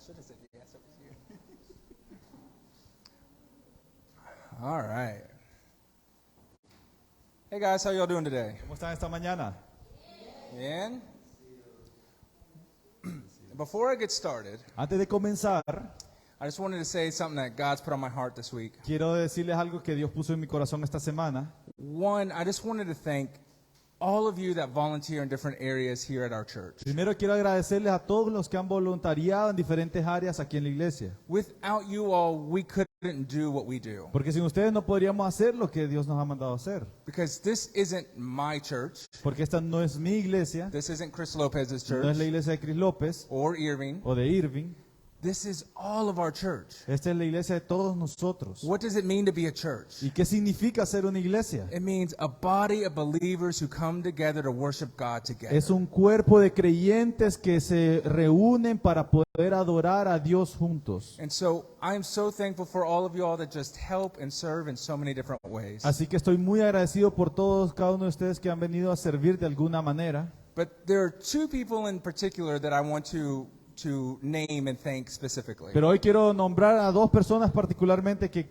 should have said yes. It was you. All right. Hey guys, how y'all doing today? ¿Cómo están esta mañana? Bien. Before I get started, Antes de comenzar, I just wanted to say something that God's put on my heart this week. quiero decirles algo que Dios puso en mi corazón esta semana. One, I just wanted to thank all of you that volunteer in different areas here at our church. Primero quiero agradecerles a todos los que han voluntariado en diferentes áreas aquí en la iglesia. Without you all, we couldn't do what we do. Porque sin ustedes no podríamos hacer lo que Dios nos ha mandado a hacer. Because this isn't my church. Porque esta no es mi iglesia, This isn't Chris Lopez's no es church la iglesia de Chris López or Irving. o de Irving. This is all of our church. Esta es la iglesia de todos nosotros. What does it mean to be a church? ¿Y qué significa ser una iglesia? It means a body of believers who come together to worship God together. Es un cuerpo de creyentes que se reúnen para poder adorar a Dios juntos. And so I'm so thankful for all of you all that just help and serve in so many different ways. Así que estoy muy agradecido por todos, cada uno de ustedes que han venido a servir de alguna manera. But there are two people in particular that I want to name and thank specifically. Pero hoy quiero nombrar a dos personas particularmente que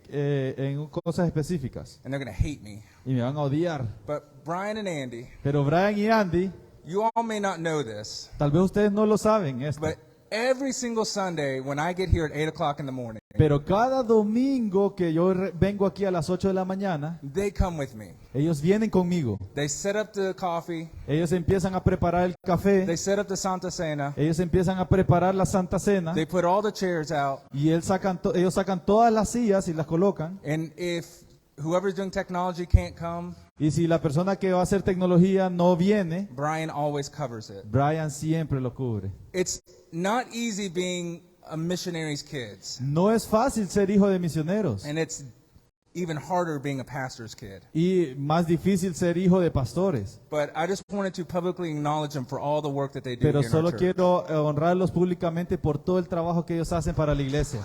en cosas específicas. And they're going to hate me. Y me van a odiar. But Brian and Andy, Pero Brian y Andy, you all may not know this, tal vez ustedes no lo saben esto. but every single Sunday when I get here at 8 o'clock in the morning, Pero cada domingo que yo vengo aquí a las 8 de la mañana, they come with me. ellos vienen conmigo. They set up the coffee. Ellos empiezan a preparar el café. They set up the Santa Cena. Ellos empiezan a preparar la Santa Cena. They put all the chairs out. Y ellos sacan todas las sillas y las colocan. And if whoever's doing technology can't come, Y si la persona que va a hacer tecnología no viene, Brian always covers it. Brian siempre lo cubre. It's not easy being a missionary's kids. No es fácil ser hijo de misioneros. And it's even harder being a pastor's kid. Y más difícil ser hijo de pastores. But I just wanted to publicly acknowledge them for all the work that they do Pero here in our solo church. quiero honrarlos públicamente por todo el trabajo que ellos hacen para la iglesia.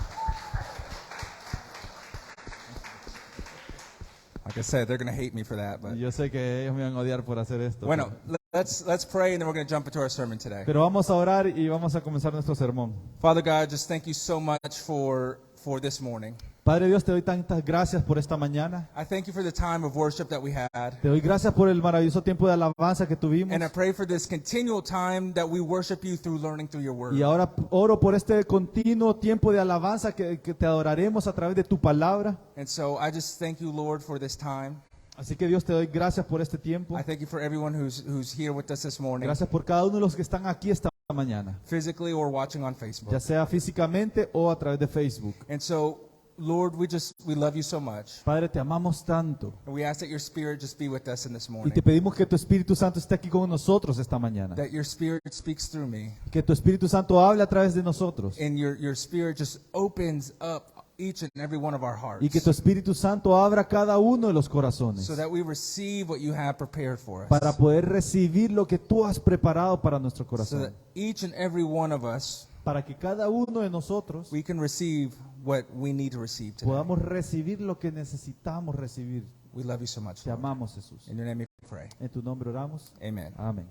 Like I said, they're going to hate me for that. But Yo sé que ellos me van a odiar por hacer esto. bueno, let's pray and then we're going to jump into our sermon today. Pero vamos a orar y vamos a comenzar nuestro sermón. Father God, just thank you so much for this morning. Padre Dios, te doy tantas gracias por esta mañana. I thank you for the time of worship that we had. Te doy gracias por el maravilloso tiempo de alabanza que tuvimos. And I pray for this continual time that we worship you through learning through your word. Y ahora oro por este continuo tiempo de alabanza que te adoraremos a través de tu palabra. And so I just thank you, Lord, for this time. Así que Dios, te doy gracias por este tiempo. I thank you for everyone who's here with us this morning, Gracias por cada uno de los que están aquí esta mañana, physically or watching on ya Facebook. sea físicamente o a través de Facebook. And so, Lord, we love you so much. Padre, te amamos tanto And we ask that your spirit just be with us in this y morning. te pedimos que tu Espíritu Santo esté aquí con nosotros esta mañana. That your spirit speaks through me. Que tu Espíritu Santo hable a través de nosotros And your spirit just opens up each and every one of our hearts. y que tu Espíritu Santo abra cada uno de los corazones So that we receive what you have prepared for us. para poder recibir lo que tú has preparado para nuestro So corazón. that each and every one of us, Para que cada uno de nosotros we can receive what we need to receive today. podamos recibir lo que necesitamos recibir. We love you so much, Te Lord. amamos, Jesús. In your name we pray. En tu nombre oramos. Amen. Amén.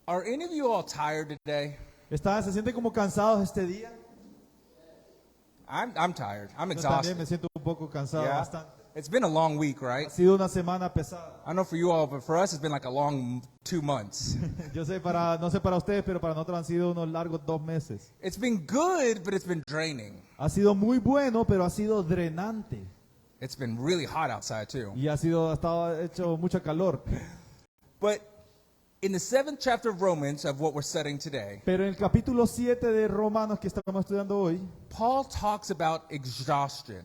Are any of you all tired today? ¿Se sienten como cansados este día? I'm tired. I'm Yo también exhausted. me siento un poco cansado, Yeah. bastante. It's been a long week, right? Ha sido una semana pesada. I know for you all, but for us, it's been like a long 2 months. Yo sé no sé para ustedes, pero para nosotros han sido unos largos 2 meses. It's been good, but it's been draining. Ha sido muy bueno, pero ha sido drenante. It's been really hot outside too. Y ha estado hecho mucho calor. But in the 7th chapter of Romans, of what we're studying today, Pero en el capítulo 7 de Romanos que estamos estudiando hoy, Paul talks about exhaustion.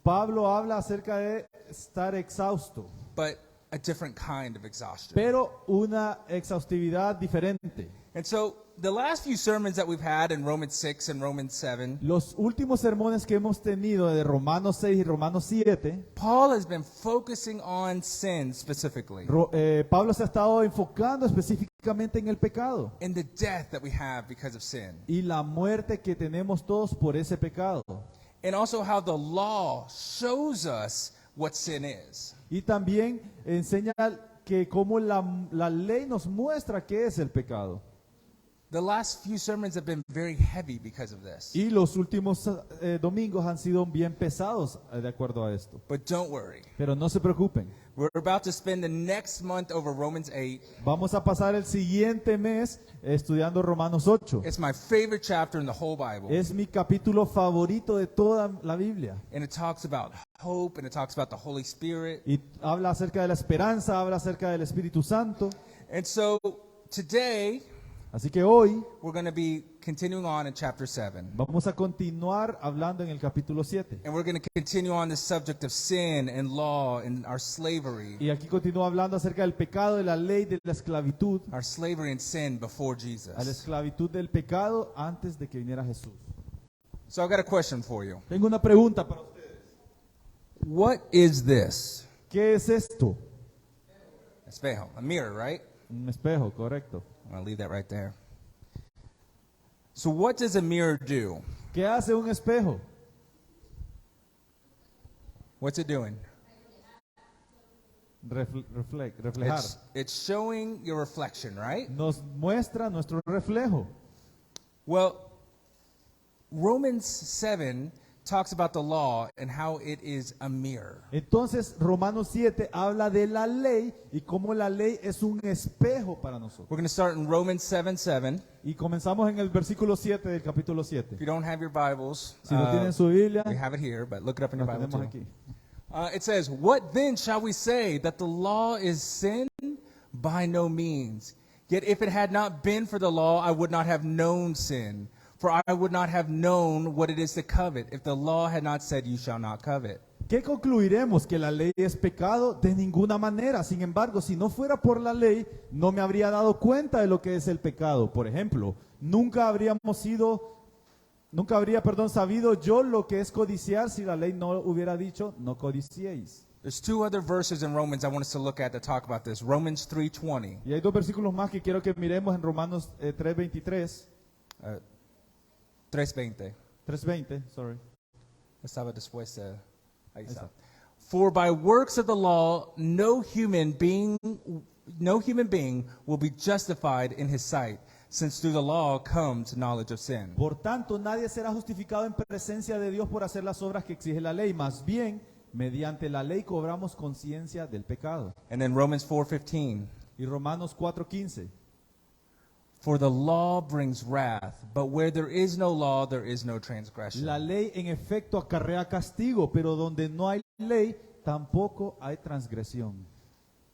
Pablo habla acerca de estar exhausto, But a different kind of exhaustion. pero una exhaustividad diferente. And so the last few sermons that we've had in Romans 6 and Romans 7, Los últimos sermones que hemos tenido de Romanos 6 y Romanos 7, Paul has been focusing on sin specifically Pablo se ha estado enfocando específicamente en el pecado and the death that we have because of sin. y la muerte que tenemos todos por ese pecado. And also how the law shows us what sin is. Y también enseña que cómo la ley nos muestra qué es el pecado. The last few sermons have been very heavy because of this. Y los últimos domingos han sido bien pesados de acuerdo a esto. But don't worry. Pero no se preocupen. We're about to spend the next month over Romans 8. Vamos a pasar el siguiente mes estudiando Romanos 8. It's my favorite chapter in the whole Bible. Es mi capítulo favorito de toda la Biblia. And it talks about hope, and it talks about the Holy Spirit. Y habla acerca de la esperanza, habla acerca del Espíritu Santo. And so today, Así que hoy we're going to be continuing on in chapter 7. vamos a continuar hablando en el capítulo 7. And we're going to continue on the subject of sin and law and our slavery Y aquí continúa hablando acerca del pecado, de la ley, de la esclavitud, and sin before a la Jesus. esclavitud del pecado antes de que viniera Jesús. So I've got a question for you. Tengo una pregunta para ustedes. What is this? ¿Qué es esto? Espejo, a mirror, right? Un espejo, correcto. I'm going to leave that right there. So what does a mirror do? ¿Qué hace un espejo? What's it doing? Reflejar. It's showing your reflection, right? Nos muestra nuestro reflejo. Well, Romans 7 talks about the law and how it is a mirror. Entonces, Romanos 7 habla de la ley y cómo la ley es un espejo para nosotros. We're going to start in Romans 7:7. Y comenzamos en el versículo 7 del capítulo 7. If you don't have your Bibles, Si no tienen su Biblia, we have it here, but look it up in your la Bible tenemos too. aquí. It says, "What then shall we say? That the law is sin? By no means. Yet if it had not been for the law, I would not have known sin. For I would not have known what it is to covet, if the law had not said, you shall not covet." ¿Qué concluiremos? ¿Que la ley es pecado? De ninguna manera. Sin embargo, si no fuera por la ley, no me habría dado cuenta de lo que es el pecado. Por ejemplo, nunca habría sabido yo lo que es codiciar si la ley no hubiera dicho, no codiciéis. There's two other verses in Romans I want us to look at to talk about this. Romans 3:20. Y hay dos versículos más que quiero que miremos en Romanos 3:23. 3:20. 3:20, sorry. Estaba después. Ahí está. For by works of the law, no human being will be justified in his sight, since through the law comes knowledge of sin. Por tanto, nadie será justificado en presencia de Dios por hacer las obras que exige la ley. Más bien, mediante la ley cobramos conciencia del pecado. And then Romans 4:15. Y Romanos 4:15. For the law brings wrath, but where there is no law, there is no transgression. La ley en efecto acarrea castigo, pero donde no hay ley, tampoco hay transgresión.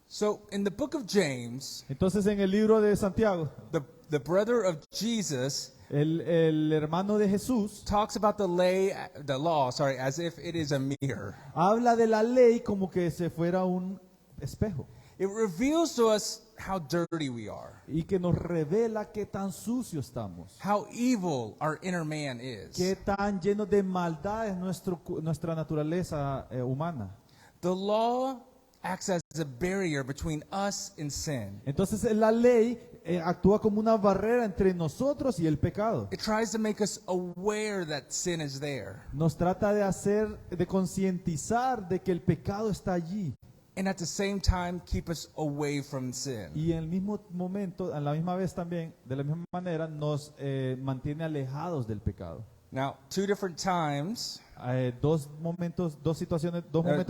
So in the book of James, Entonces en el libro de Santiago, the brother of Jesus el hermano de Jesús talks about the law, as if it is a mirror. habla de la ley como que se fuera un espejo. It reveals to us how dirty we are, Y que nos revela qué tan sucio estamos, how evil our inner man is. qué tan lleno de maldad es nuestra naturaleza humana. The law acts as a barrier between us and sin. Entonces la ley actúa como una barrera entre nosotros y el pecado. It tries to make us aware that sin is there. Nos trata de concientizar de que el pecado está allí. And at the same time, keep us away from sin. Y en el mismo momento, a la misma vez también, de la misma manera, nos mantiene alejados del pecado. Now, two different times. Dos momentos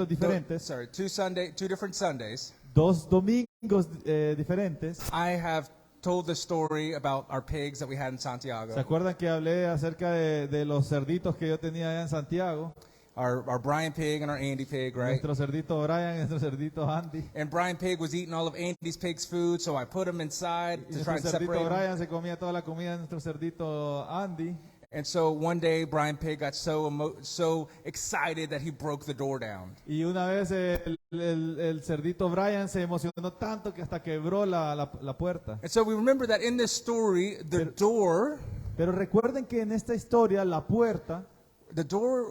diferentes, Two different Sundays. dos domingos diferentes. I have told the story about our pigs that we had in ¿Se Santiago. acuerdan que hablé acerca de los cerditos que yo tenía allá en Santiago? Our Brian pig and our Andy pig, right? Nuestro cerdito Brian y nuestro cerdito Andy. And Brian pig was eating all of Andy's pig's food, so I put him inside Y to try nuestro and cerdito separate them. Brian se comía toda la comida de nuestro cerdito Andy. And so one day, Brian pig got so excited that he broke the door down. Y una vez el cerdito Brian se emocionó tanto que hasta quebró la puerta. And so we remember that in this story, the door Pero recuerden que en esta historia la puerta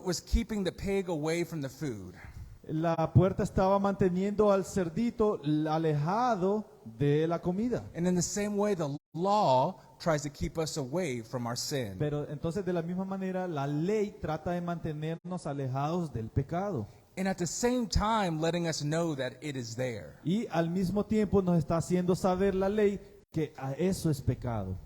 was keeping the pig away from the food. La puerta estaba manteniendo al cerdito alejado de la comida. And in the same way, the law tries to keep us away from our sin. Pero entonces de la misma manera la ley trata de mantenernos alejados del pecado. And at the same time, letting us know that it is there. Y al mismo tiempo nos está haciendo saber la ley que eso es pecado.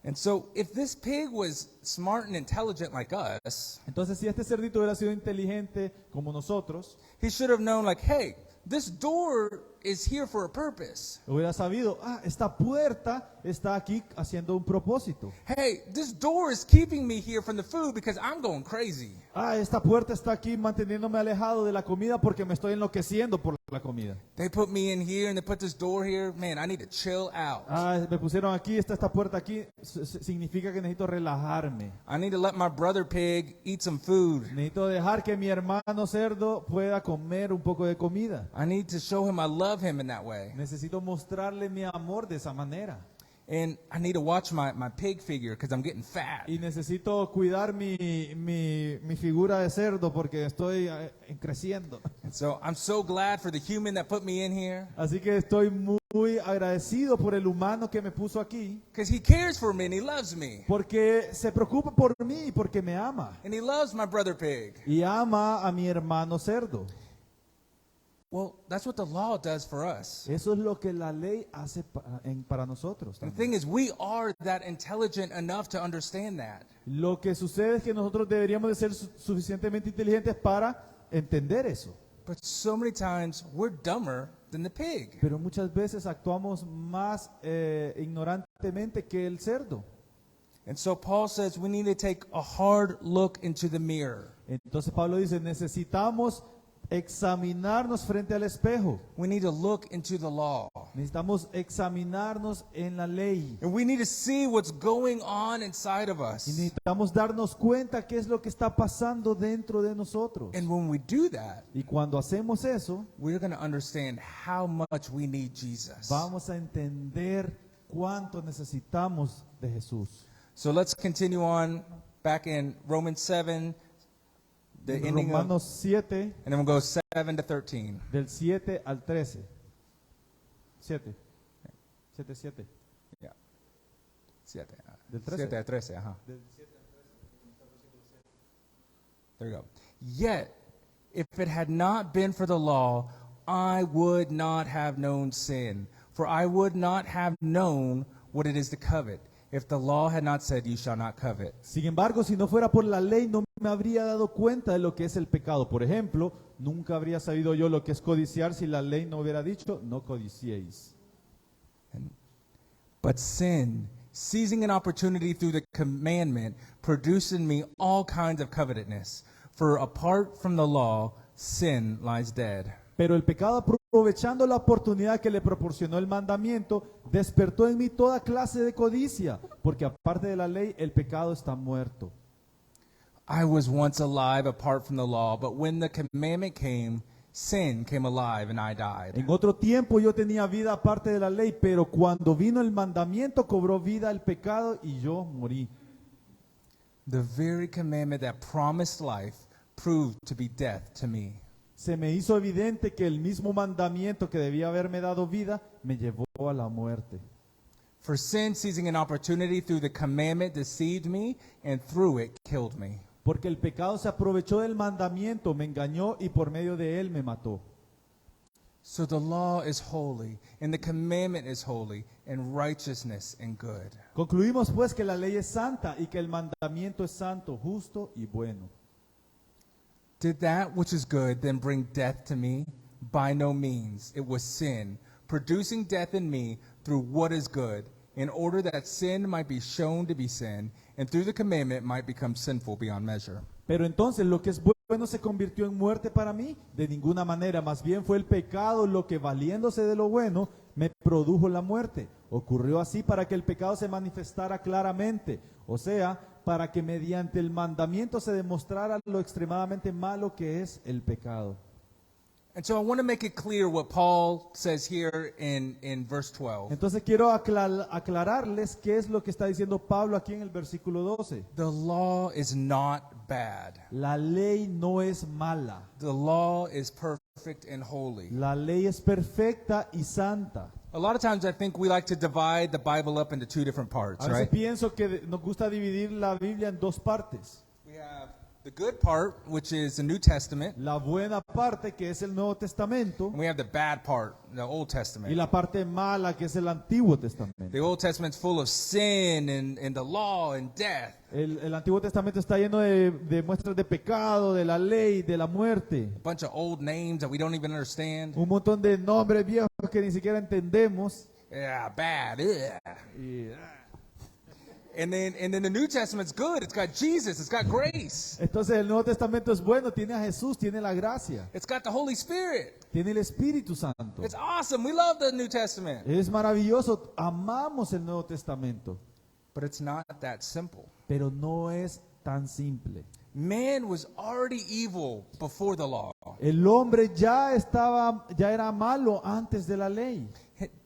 And so if this pig was smart and intelligent like us, Entonces, si este cerdito hubiera sido inteligente como nosotros, he should have known like, hey, this door is here for a purpose. hubiera sabido, esta puerta está aquí haciendo un propósito. Hey, this door is keeping me here from the food because I'm going crazy. Esta puerta está aquí manteniéndome alejado de la comida porque me estoy enloqueciendo por la comida. They put me in here and they put this door here. Man, I need to chill out. Me pusieron aquí, está esta puerta aquí, significa que necesito relajarme. I need to let my brother pig eat some food. Necesito dejar que mi hermano cerdo pueda comer un poco de comida. I need to show him I love him in that way. Necesito mostrarle mi amor de esa manera. And I need to watch my pig figure because I'm getting fat. Y necesito cuidar mi figura de cerdo porque estoy creciendo. And so I'm so glad for the human that put me in here Así que estoy muy agradecido por el humano que me puso aquí. because he cares for me and he loves me. Porque se preocupa por mí y porque me ama. And he loves my brother pig. Y ama a mi hermano cerdo. Well, that's what the law does for us. Eso es lo que la ley hace para nosotros. And the también. thing is, we are that intelligent enough to understand that. Lo que sucede es que nosotros deberíamos de ser suficientemente inteligentes para entender eso. But so many times, we're dumber than the pig. Pero muchas veces actuamos más ignorantemente que el cerdo. And so Paul says we need to take a hard look into the mirror. Entonces Pablo dice, necesitamos examinarnos frente al espejo. We need to look into the law. Necesitamos examinarnos en la ley. And we need to see what's going on inside of Y us. necesitamos darnos cuenta qué es lo que está pasando dentro de nosotros. And when we do that, Y cuando hacemos eso, we're going to understand how much we need Jesus. vamos a entender cuánto necesitamos de Jesús. So let's continue on back in Romans 7, the ending of, Romanos 7, and then we'll go 7 to 13. del 7 al 13. 7. 7, 7. Yeah. 7. Del 13. 7 a 13, ajá. There you go. Yet, if it had not been for the law, I would not have known sin. For I would not have known what it is to covet, if the law had not said, you shall not covet. Sin embargo, si no fuera por la ley, no me habría dado cuenta de lo que es el pecado. Por ejemplo, nunca habría sabido yo lo que es codiciar si la ley no hubiera dicho, no codiciéis. But sin, seizing an opportunity through the commandment, produced in me all kinds of covetousness. For apart from the law, sin lies dead. Pero el pecado, aprovechando la oportunidad que le proporcionó el mandamiento, despertó en mí toda clase de codicia, porque aparte de la ley, el pecado está muerto. I was once alive apart from the law, but when the commandment came, sin came alive and I died. En otro tiempo yo tenía vida aparte de la ley, pero cuando vino el mandamiento cobró vida el pecado y yo morí. The very commandment that promised life proved to be death to me. Se me hizo evidente que el mismo mandamiento que debía haberme dado vida me llevó a la muerte. For sin, seizing an opportunity through the commandment, deceived me, and through it killed me. Porque el pecado se aprovechó del mandamiento, me engañó y por medio de él me mató. So the law is holy, and the commandment is holy, and righteousness and good. Concluimos pues que la ley es santa y que el mandamiento es santo, justo y bueno. Did that which is good then bring death to me? By no means. It was sin, producing death in me through what is good, in order that sin might be shown to be sin, and through the commandment might become sinful beyond measure. Pero entonces lo que es bueno se convirtió en muerte para mí, de ninguna manera, más bien fue el pecado lo que valiéndose de lo bueno me produjo la muerte. Ocurrió así para que el pecado se manifestara claramente, o sea, para que mediante el mandamiento se demostrara lo extremadamente malo que es el pecado. And so I want to make it clear what Paul says here in verse 12. Entonces quiero aclararles qué es lo que está diciendo Pablo aquí en el versículo 12. The law is not bad. La ley no es mala. The law is perfect and holy. La ley es perfecta y santa. A lot of times I think we like to divide the Bible up into two different parts, A veces right? pienso que nos gusta dividir la Biblia en dos partes. We have the good part, which is the New Testament, la buena parte que es el Nuevo Testamento and we have the bad part, the Old y Testament. la parte mala que es el Antiguo Testamento. The Old Testament's full of sin and the law and death. El Antiguo Testamento está lleno de muestras de pecado, de la ley, de la muerte. A bunch of old names that we don't even understand. Un montón de nombres viejos que ni siquiera entendemos. Yeah, bad. Ugh. Y, And then the New Testament's good. It's got Jesus. It's got grace. entonces el Nuevo Testamento es bueno, tiene a Jesús, tiene la gracia, It's got the Holy Spirit. tiene el Espíritu Santo. It's awesome. We love the New Testament. Es maravilloso, amamos el Nuevo Testamento, But it's not that simple. pero no es tan simple. Man was already evil before the law. El hombre ya era malo antes de la ley.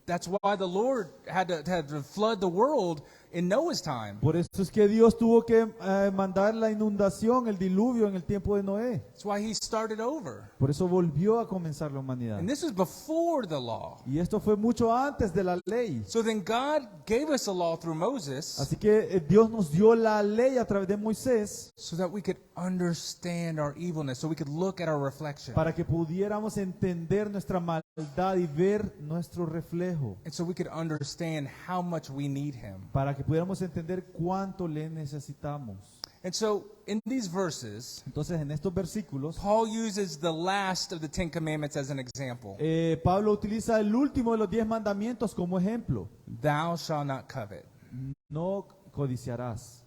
That's why the Lord had to flood the world in Noah's time. Por eso es que Dios tuvo que mandar la inundación, el diluvio en el tiempo de Noé. That's why he started over. Por eso volvió a comenzar la humanidad. And this was before the law. Y esto fue mucho antes de la ley. So then God gave us a law through Moses Así que Dios nos dio la ley a través de Moisés so that we could understand our evilness, so we could look at our reflection. para que pudiéramos entender nuestra maldad y ver nuestro reflejo. And so we could understand how much we need him. Para que pudiéramos entender cuánto le necesitamos. And so in these verses, Entonces en estos versículos, Paul uses the last of the 10 commandments as an example. Pablo utiliza el último de los 10 mandamientos como ejemplo. Thou shalt not covet. No codiciarás.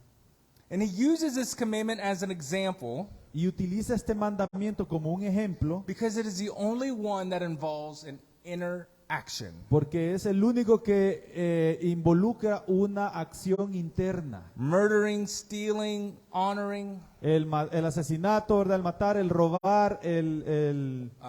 And he uses this commandment as an example Y utiliza este mandamiento como un ejemplo because it is the only one that involves an inner action. porque es el único que involucra una acción interna. Murdering, stealing, honoring, El asesinato, ¿verdad? El matar, el robar,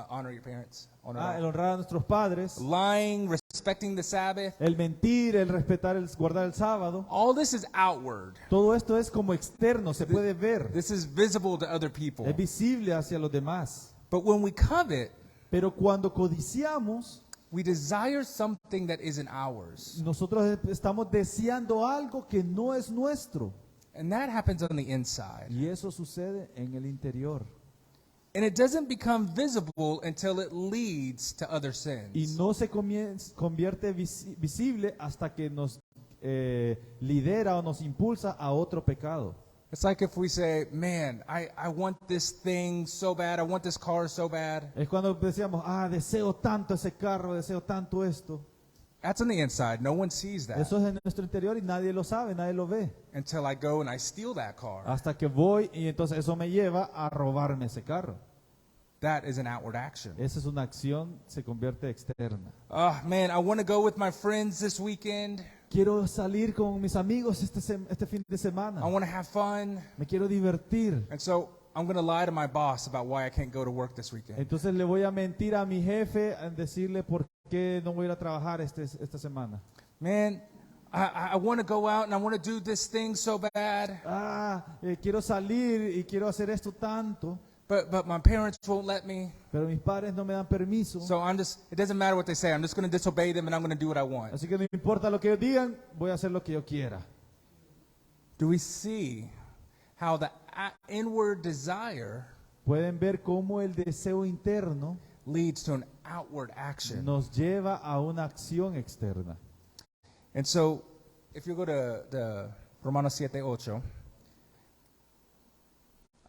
honor your parents, honor el them. honrar a nuestros padres, Lying, respecting the Sabbath. el mentir, el respetar, el guardar el sábado. All this is outward. Todo esto es como externo, se puede ver, This is visible to other people. es visible hacia los demás. But when we covet, Pero cuando codiciamos, we desire something that isn't ours. nosotros estamos deseando algo que no es nuestro. And that happens on the inside. Y eso sucede en el interior. And it doesn't become visible until it leads to other Y sins. no se convierte visible hasta que nos lidera o nos impulsa a otro pecado. It's like if we say, man, I want this thing so bad. I want this car so bad. Es cuando decíamos, deseo tanto ese carro, deseo tanto esto. That's on the inside. No one sees that Eso es en nuestro interior y nadie lo sabe, nadie lo ve. until I go and I steal that car. Hasta que voy y entonces eso me lleva a robarme ese carro. That is an outward action. Esa es una acción, se convierte externa. Oh, man, I want to go with my friends this weekend. Quiero salir con mis amigos este fin de semana. I want to have fun. Me quiero divertir. And so I'm going to lie to my boss about why I can't go to work this weekend. Entonces le voy a mentir a mi jefe en decirle por qué no voy a ir a trabajar esta semana. Man, I want to go out and I want to do this thing so bad, Quiero salir y quiero hacer esto tanto, but my parents won't let me. pero mis padres no me dan permiso. So it doesn't matter what they say. I'm just going to disobey them and I'm going to do what I want. Así que no importa lo que ellos digan, voy a hacer lo que yo quiera. Do we see how the inward desire Pueden ver cómo el deseo interno leads to an outward action? nos lleva a una acción externa. And so if you go to the Romanos 7:8,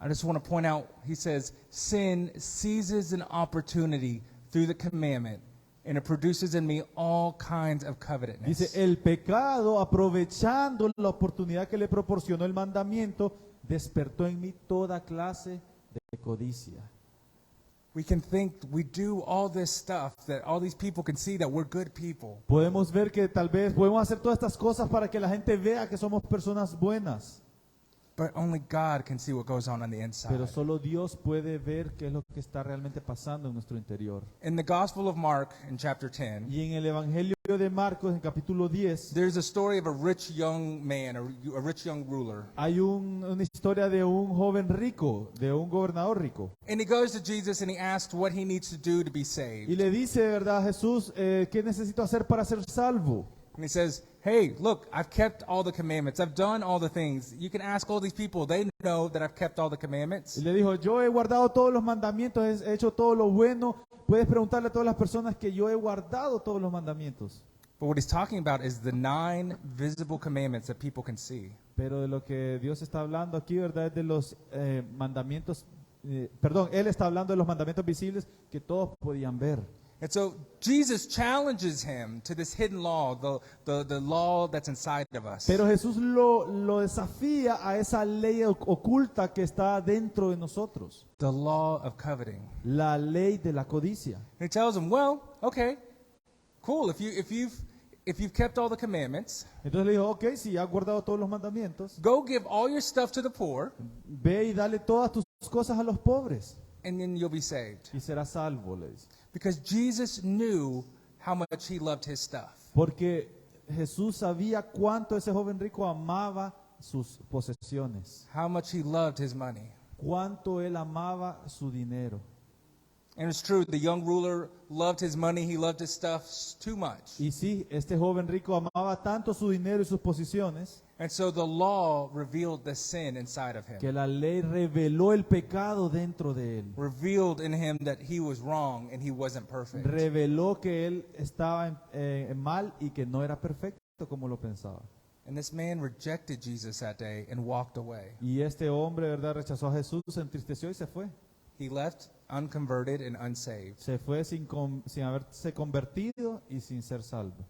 I just want to point out, he says, sin seizes an opportunity through the commandment, and it produces in me all kinds of covetousness. Dice, el pecado, aprovechando la oportunidad que le proporcionó el mandamiento, despertó en mí toda clase de codicia. We can think we do all this stuff that all these people can see that we're good people. Podemos ver que tal vez podemos hacer todas estas cosas para que la gente vea que somos personas buenas, But only God can see what goes on the inside. pero solo Dios puede ver qué es lo que está realmente pasando en nuestro interior. In the Gospel of Mark, in chapter 10, Y en el Evangelio de Marcos, en capítulo 10, there's a story of a rich young man, a rich young ruler. hay una historia de un joven rico, de un gobernador rico. And he goes to Jesus and he asks what he needs to do to be Y saved. le dice, ¿verdad, Jesús, qué necesito hacer para ser salvo? And he says, hey, look, I've kept all the commandments. I've done all the things. You can ask all these people. They know that I've kept all the commandments. Y le dijo, yo he guardado todos los mandamientos, he hecho todo lo bueno. Puedes preguntarle a todas las personas que yo he guardado todos los mandamientos. But what he's talking about is the 9 visible commandments that people can see. Pero de lo que Dios está hablando aquí, ¿verdad? Es de los mandamientos, Él está hablando de los mandamientos visibles que todos podían ver. And so Jesus challenges him to this hidden law, the law that's inside of us. Pero Jesús lo desafía a esa ley oculta que está dentro de nosotros. The law of coveting. La ley de la codicia. And he tells him, well, okay, cool. If you've kept all the commandments, Entonces le dijo, ok, si has guardado todos los mandamientos, go give all your stuff to the poor, ve y dale todas tus cosas a los pobres and then you'll be saved. y serás salvo, le dice. Because Jesus knew how much he loved his stuff. Porque Jesús sabía cuánto ese joven rico amaba sus posesiones, How much he loved his money. cuánto él amaba su dinero. And it's true, the young ruler loved his money, he loved his stuff too much. Y sí, este joven rico amaba tanto su dinero y sus posesiones And so the law revealed the sin inside of him. que la ley reveló el pecado dentro de él. Revealed in him that he was wrong and he wasn't perfect. Reveló que él estaba en mal y que no era perfecto como lo pensaba. And this man rejected Jesus that day and walked away. Y este hombre, ¿verdad?, rechazó a Jesús, se entristeció y se fue. He left unconverted and unsaved. Se fue sin haberse convertido y sin ser salvo.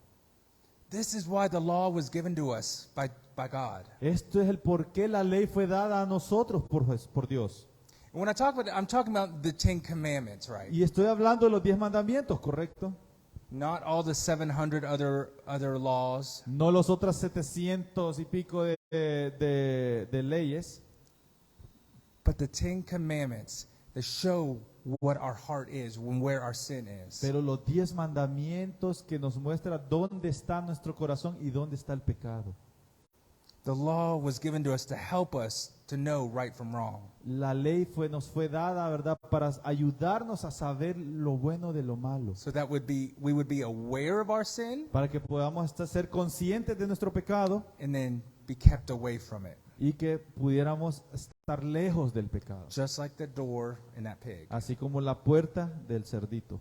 This is why the law was given to us by God. Esto es el por qué la ley fue dada a nosotros por Dios. And when I talk about it, I'm talking about the 10 commandments, right? Y estoy hablando de los 10 mandamientos, ¿correcto? Not all the 700 other laws. No los otros 700 y pico de leyes, But the 10 commandments that show what our heart is and where our sin is. pero los 10 mandamientos que nos muestran dónde está nuestro corazón y dónde está el pecado. The law was given to us to help us to know right from wrong. La ley nos fue dada, ¿verdad?, para ayudarnos a saber lo bueno de lo malo, So that we would be aware of our sin para que podamos ser conscientes de nuestro pecado and then be kept away from it. y que pudiéramos estar lejos del pecado, Just like the door in that pig. así como la puerta del cerdito.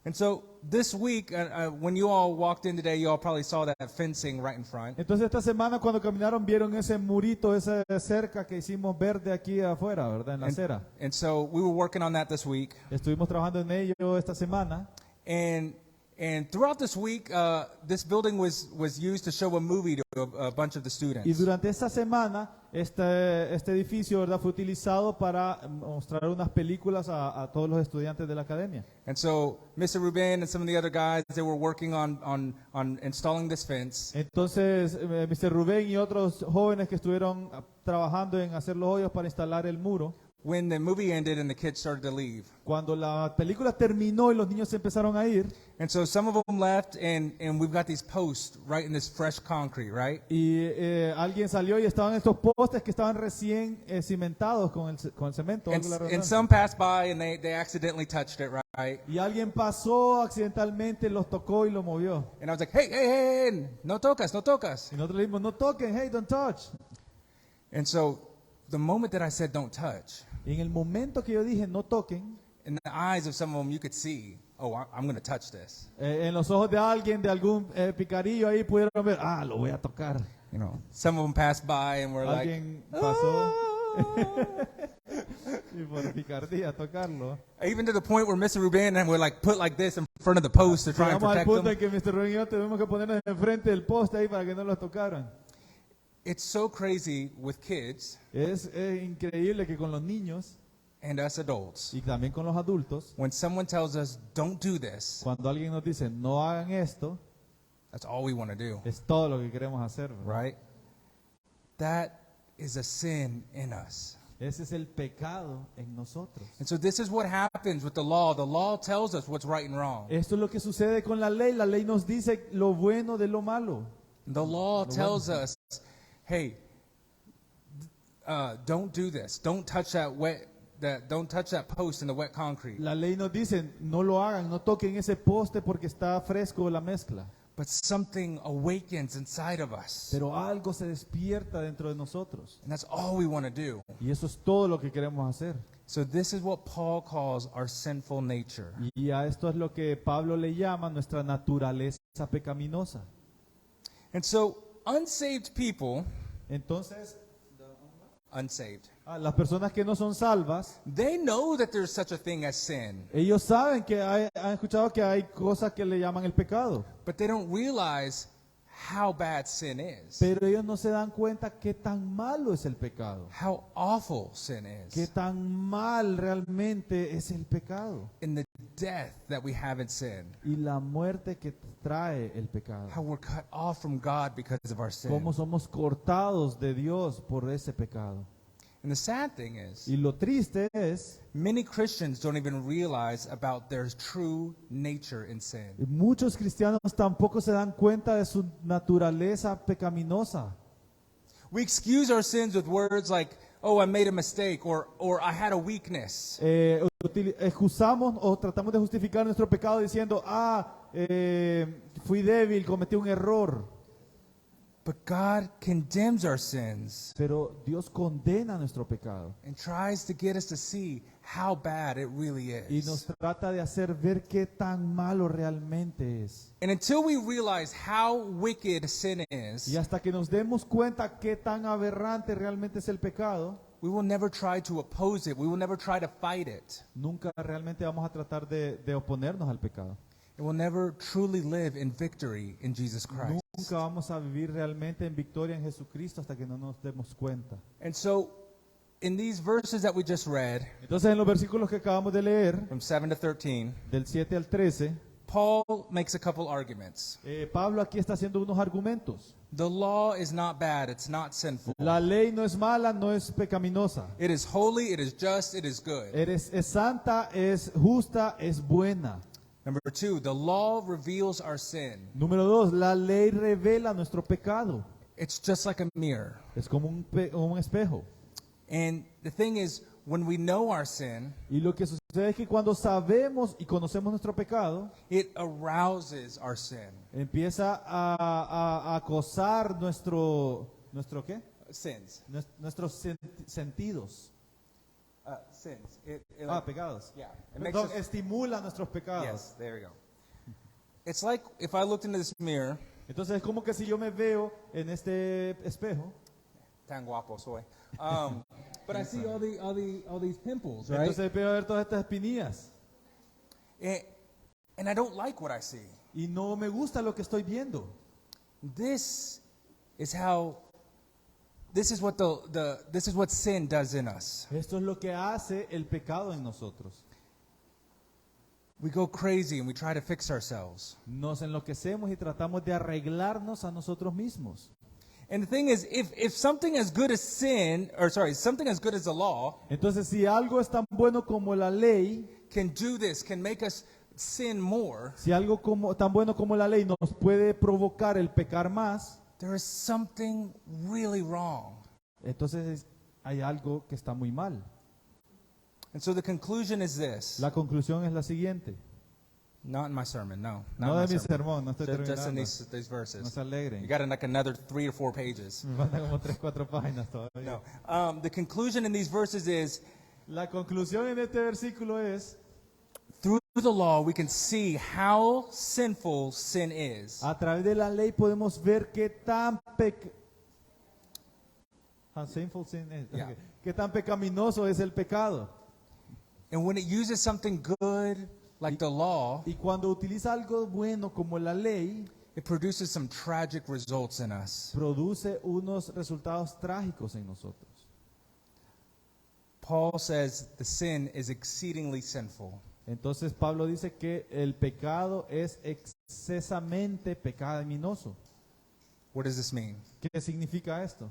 And so this week, when you all walked in today, you all probably saw that fencing right in front. Entonces esta semana cuando caminaron vieron ese murito, esa cerca que hicimos verde aquí afuera, ¿verdad?, en la acera. And so we were working on that this week. Estuvimos trabajando en ello esta semana. And throughout this week, this building was used to show a movie to a bunch of the Y students. durante esta semana este edificio, ¿verdad?, fue utilizado para mostrar unas películas a todos los estudiantes de la academia. And so Mr. Ruben and some of the other guys, they were working on installing this fence. Entonces Mr. Rubén y otros jóvenes que estuvieron trabajando en hacer los hoyos para instalar el muro. When the movie ended and the kids started to leave. Cuando la película terminó y los niños se empezaron a ir, And so some of them left, and we've got these posts right in this fresh concrete, right? y alguien salió y estaban estos postes que estaban recién cimentados con el cemento. And, valga la and redundancia. some passed by and they accidentally touched it, right? Y alguien pasó accidentalmente, los tocó y lo movió. And I was like, hey, no tocas, no tocas. Y nosotros le dijimos, no toquen, hey, don't touch. And so the moment that I said don't touch, Y en el momento que yo dije, no toquen, in the eyes of some of them, you could see, oh, I'm going to touch this. en los ojos de alguien, de algún picarillo ahí pudieron ver, lo voy a tocar. You know, some of them passed by and were like, Alguien pasó y por picardía tocarlo. even to the point where Mr. Ruben and we're like put like this in front of the post to try and Llegamos al protect punto them. en que Mr. Rubén y yo tuvimos que ponernos enfrente del poste ahí para que no los tocaran. It's so crazy with kids Es increíble que con los niños and us adults. y también con los adultos, When someone tells us, don't do this, cuando alguien nos dice, no hagan esto, that's all we want to do, es todo lo que queremos hacer, ¿verdad? right? That is a sin in us. Ese es el pecado en nosotros. And so this is what happens with the law. The law tells us what's right and wrong. Esto es lo que sucede con la ley. La ley nos dice lo bueno de lo malo. The law tells us, hey, don't do this. Don't touch don't touch that post in the wet concrete. La ley nos dice, no lo hagan, no toquen ese poste porque está fresco la mezcla. but something awakens inside of us. pero algo se despierta dentro de nosotros. And that's all we want to do. Y eso es todo lo que queremos hacer. So this is what Paul calls our sinful nature. Y a esto es lo que Pablo le llama nuestra naturaleza pecaminosa. And so unsaved people, Entonces, unsaved, las personas que no son salvas, they know that there's such a thing as sin, ellos saben que han escuchado que hay cosas que le llaman el pecado, but they don't realize how bad sin is, pero ellos no se dan cuenta qué tan malo es el pecado, how awful sin qué is, tan mal realmente es el pecado and the death that we have in sin, y la muerte que trae el pecado. how we're cut off from God because of our sin. Cómo somos cortados de Dios por ese pecado. And the sad thing is, Y lo triste es, many Christians don't even realize about their true nature in sin. muchos cristianos tampoco se dan cuenta de su naturaleza pecaminosa. We excuse our sins with words like, oh, I made a mistake, or I had a weakness. Excusamos o tratamos de justificar nuestro pecado diciendo, fui débil, cometí un error. But God condemns our sins Pero Dios condena nuestro pecado and tries to get us to see how bad it really y nos is. trata de hacer ver qué tan malo realmente es. And until we realize how wicked sin Y is, hasta que nos demos cuenta qué tan aberrante realmente es el pecado, we will never try to oppose it. We will never try to fight it. nunca realmente vamos a tratar de oponernos al pecado. And we'll never truly live in victory in Jesus Christ. Nunca vamos a vivir realmente en victoria en Jesucristo hasta que no nos demos cuenta. And so, in these verses that we just read, Entonces en los versículos que acabamos de leer, from 7 to 13, del 7 al 13, Paul makes a couple arguments. Pablo aquí está haciendo unos argumentos. The law is not bad, it's not sinful. La ley no es mala, no es pecaminosa. It is holy, it is just, it is good. Es santa, es justa, es buena. Number 2, the law reveals our sin. Número 2, la ley revela nuestro pecado. It's just like a mirror. Es como un espejo. And the thing is, when we know our sin, Y lo que sucede es que cuando sabemos y conocemos nuestro pecado, it arouses our sin. empieza a acosar ¿nuestro qué? Sins. Nuestros sentidos. Sins. Pecados. Yeah. It makes Perdón, us, estimula nuestros pecados. yes, there you go. It's like if I looked into this mirror, Entonces es como que si yo me veo en este espejo, tan guapo soy. But I see all these pimples, right? entonces veo a ver todas estas espinillas And I don't like what I see. y no me gusta lo que estoy viendo. This is what sin does in us. Esto es lo que hace el pecado en nosotros. We go crazy and we try to fix ourselves. Nos enloquecemos y tratamos de arreglarnos a nosotros mismos. And the thing is, if something as good as something as good as the law Entonces, si algo es tan bueno como la ley, can do this, can make us sin more, si algo tan bueno como la ley nos puede provocar el pecar más, there is something really wrong. entonces hay algo que está muy mal. And so the conclusion is this. La conclusión es la siguiente. Not in my sermon, no. No Not de in mi my sermon. sermón, no estoy Just in terminando. these No verses. se alegren. You got like another 3 or 4 pages. Me faltan como 3-4 páginas todavía. No. The conclusion in these verses is, La conclusión en este versículo es, through the law, we can see how sinful sin is. a través de la ley podemos ver qué tan how sinful sin is. Yeah. Okay. Qué tan pecaminoso es el pecado. And when it uses something good, like the law, Y cuando utiliza algo bueno como la ley, it produces some tragic results in us. produce unos resultados trágicos en nosotros. Paul says the sin is exceedingly sinful. Entonces Pablo dice que el pecado es excesamente pecaminoso. What does this mean? ¿Qué significa esto?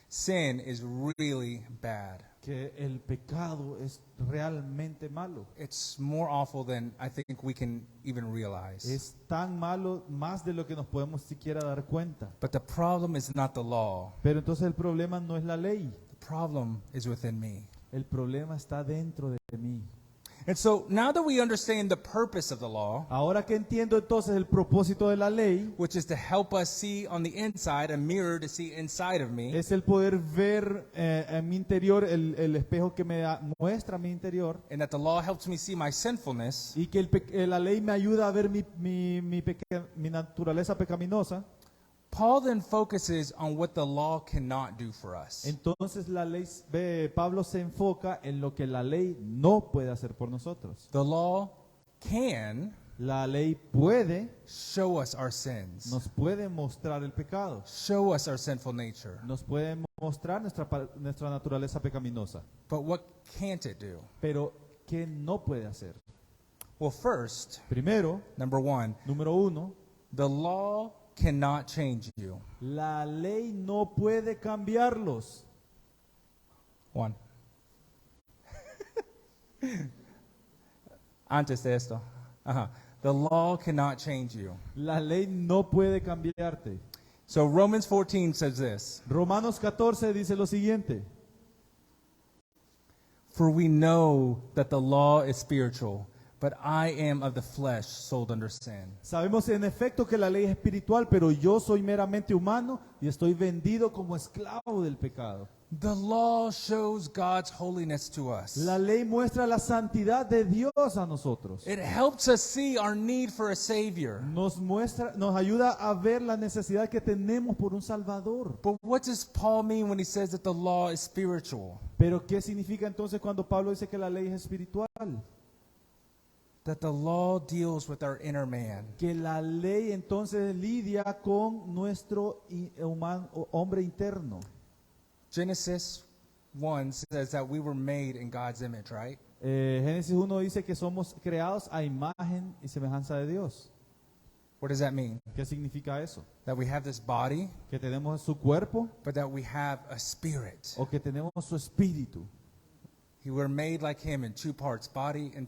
Sin is really bad. Que el pecado es realmente malo. It's more awful than I think we can even realize. Es tan malo más de lo que nos podemos siquiera dar cuenta. But the problem is not the law. Pero entonces el problema no es la ley. The problem is within me. El problema está dentro de mí. And so now that we understand the purpose of the law, Ahora que entiendo entonces el propósito de la ley, which is to help us see on the inside, a mirror to see inside of me, es el poder ver en mi interior el espejo que muestra mi interior, and that the law helps me see my sinfulness, y que la ley me ayuda a ver mi naturaleza pecaminosa. Paul then focuses on what the law cannot do for us. Entonces Pablo se enfoca en lo que la ley no puede hacer por nosotros. The law can La ley puede, show us our sins, nos puede mostrar el pecado, show us our sinful nature. nos puede mostrar nuestra naturaleza pecaminosa. But what can't it do? Pero, ¿qué no puede hacer? Well, first, Primero, number one, número uno, the law cannot change you. la ley no puede cambiarlos. One. Antes de esto. The law cannot change you. La ley no puede cambiarte. So Romans 14 says this. Romanos 14 dice lo siguiente. For we know that the law is spiritual, but I am of the flesh, sold under sin. Sabemos en efecto que la ley es espiritual, pero yo soy meramente humano y estoy vendido como esclavo del pecado. The law shows God's holiness to us. La ley muestra la santidad de Dios a nosotros. It helps us see our need for a Savior. Nos ayuda a ver la necesidad que tenemos por un Salvador. But what does Paul mean when he says that the law is spiritual? Pero ¿qué significa entonces cuando Pablo dice que la ley es espiritual? That the law deals with our inner man. Que la ley entonces lidia con nuestro hombre interno. Genesis 1 says that we were made in God's image, right? Génesis 1 dice que somos creados a imagen y semejanza de Dios. What does that mean? ¿Qué significa eso? That we have this body, Que tenemos su cuerpo but that we have a spirit. o que tenemos su espíritu. We were made like him in two parts, body and,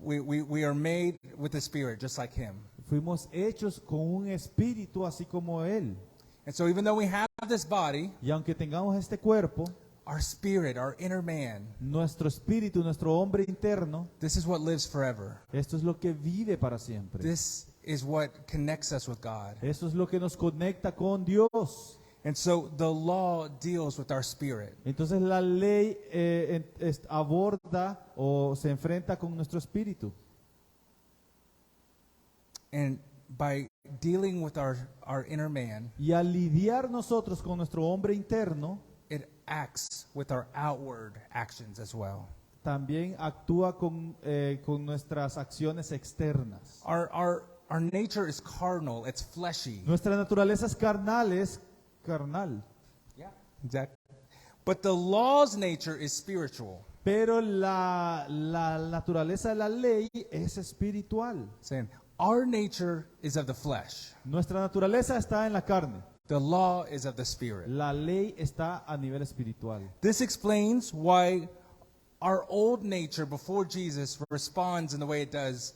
we are made with the spirit, just like him. Fuimos hechos con un espíritu así como Él. And so even though we have this body, Y aunque tengamos este cuerpo, our spirit, our inner man, nuestro espíritu, nuestro hombre interno, this is what lives forever. esto es lo que vive para siempre. This is what connects us with God. Eso es lo que nos conecta con Dios. And so the law deals with our spirit. Entonces la ley aborda o se enfrenta con nuestro espíritu. And by dealing with our inner man, Y al lidiar nosotros con nuestro hombre interno, it acts with our outward actions as well. también actúa con nuestras acciones externas. Our nature is carnal, it's fleshy. Nuestra naturaleza es carnal. Yeah, exactly. But the law's nature is spiritual. Pero la naturaleza de la ley es espiritual. Saying, our nature is of the flesh. Nuestra naturaleza está en la carne. The law is of the spirit. La ley está a nivel espiritual. This explains why our old nature before Jesus responds in the way it does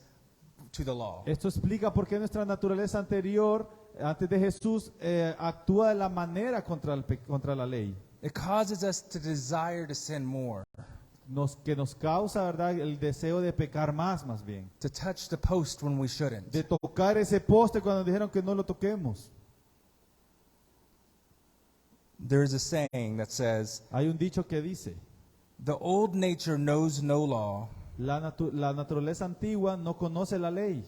to the law. Esto explica por qué nuestra naturaleza anterior, antes de Jesús, actúa de la manera contra la ley. It causes us to desire to sin more, Que nos causa, ¿verdad?, el deseo de pecar más bien. to touch the post when we shouldn't. De tocar ese poste cuando dijeron que no lo toquemos. There's a saying that says, Hay un dicho que dice, the old nature knows no law, la naturaleza antigua no conoce la ley.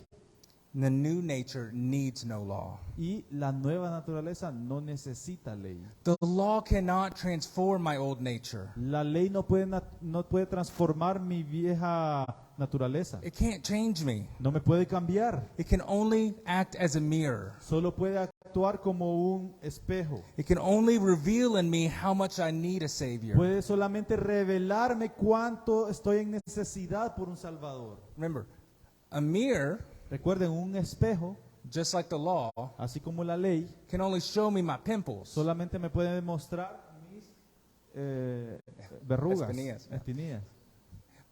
and the new nature needs no law. Y la nueva naturaleza no necesita ley. The law cannot transform my old nature. La ley no puede transformar mi vieja naturaleza. It can't change me. No me puede cambiar. It can only act as a mirror. Solo puede actuar como un espejo. It can only reveal in me how much I need a Savior. Puede solamente revelarme cuánto estoy en necesidad por un Salvador. Remember, a mirror, Recuerden, un espejo, just like the law, así como la ley, can only show me my pimples. solamente me puede mostrar mis verrugas, Espinillas.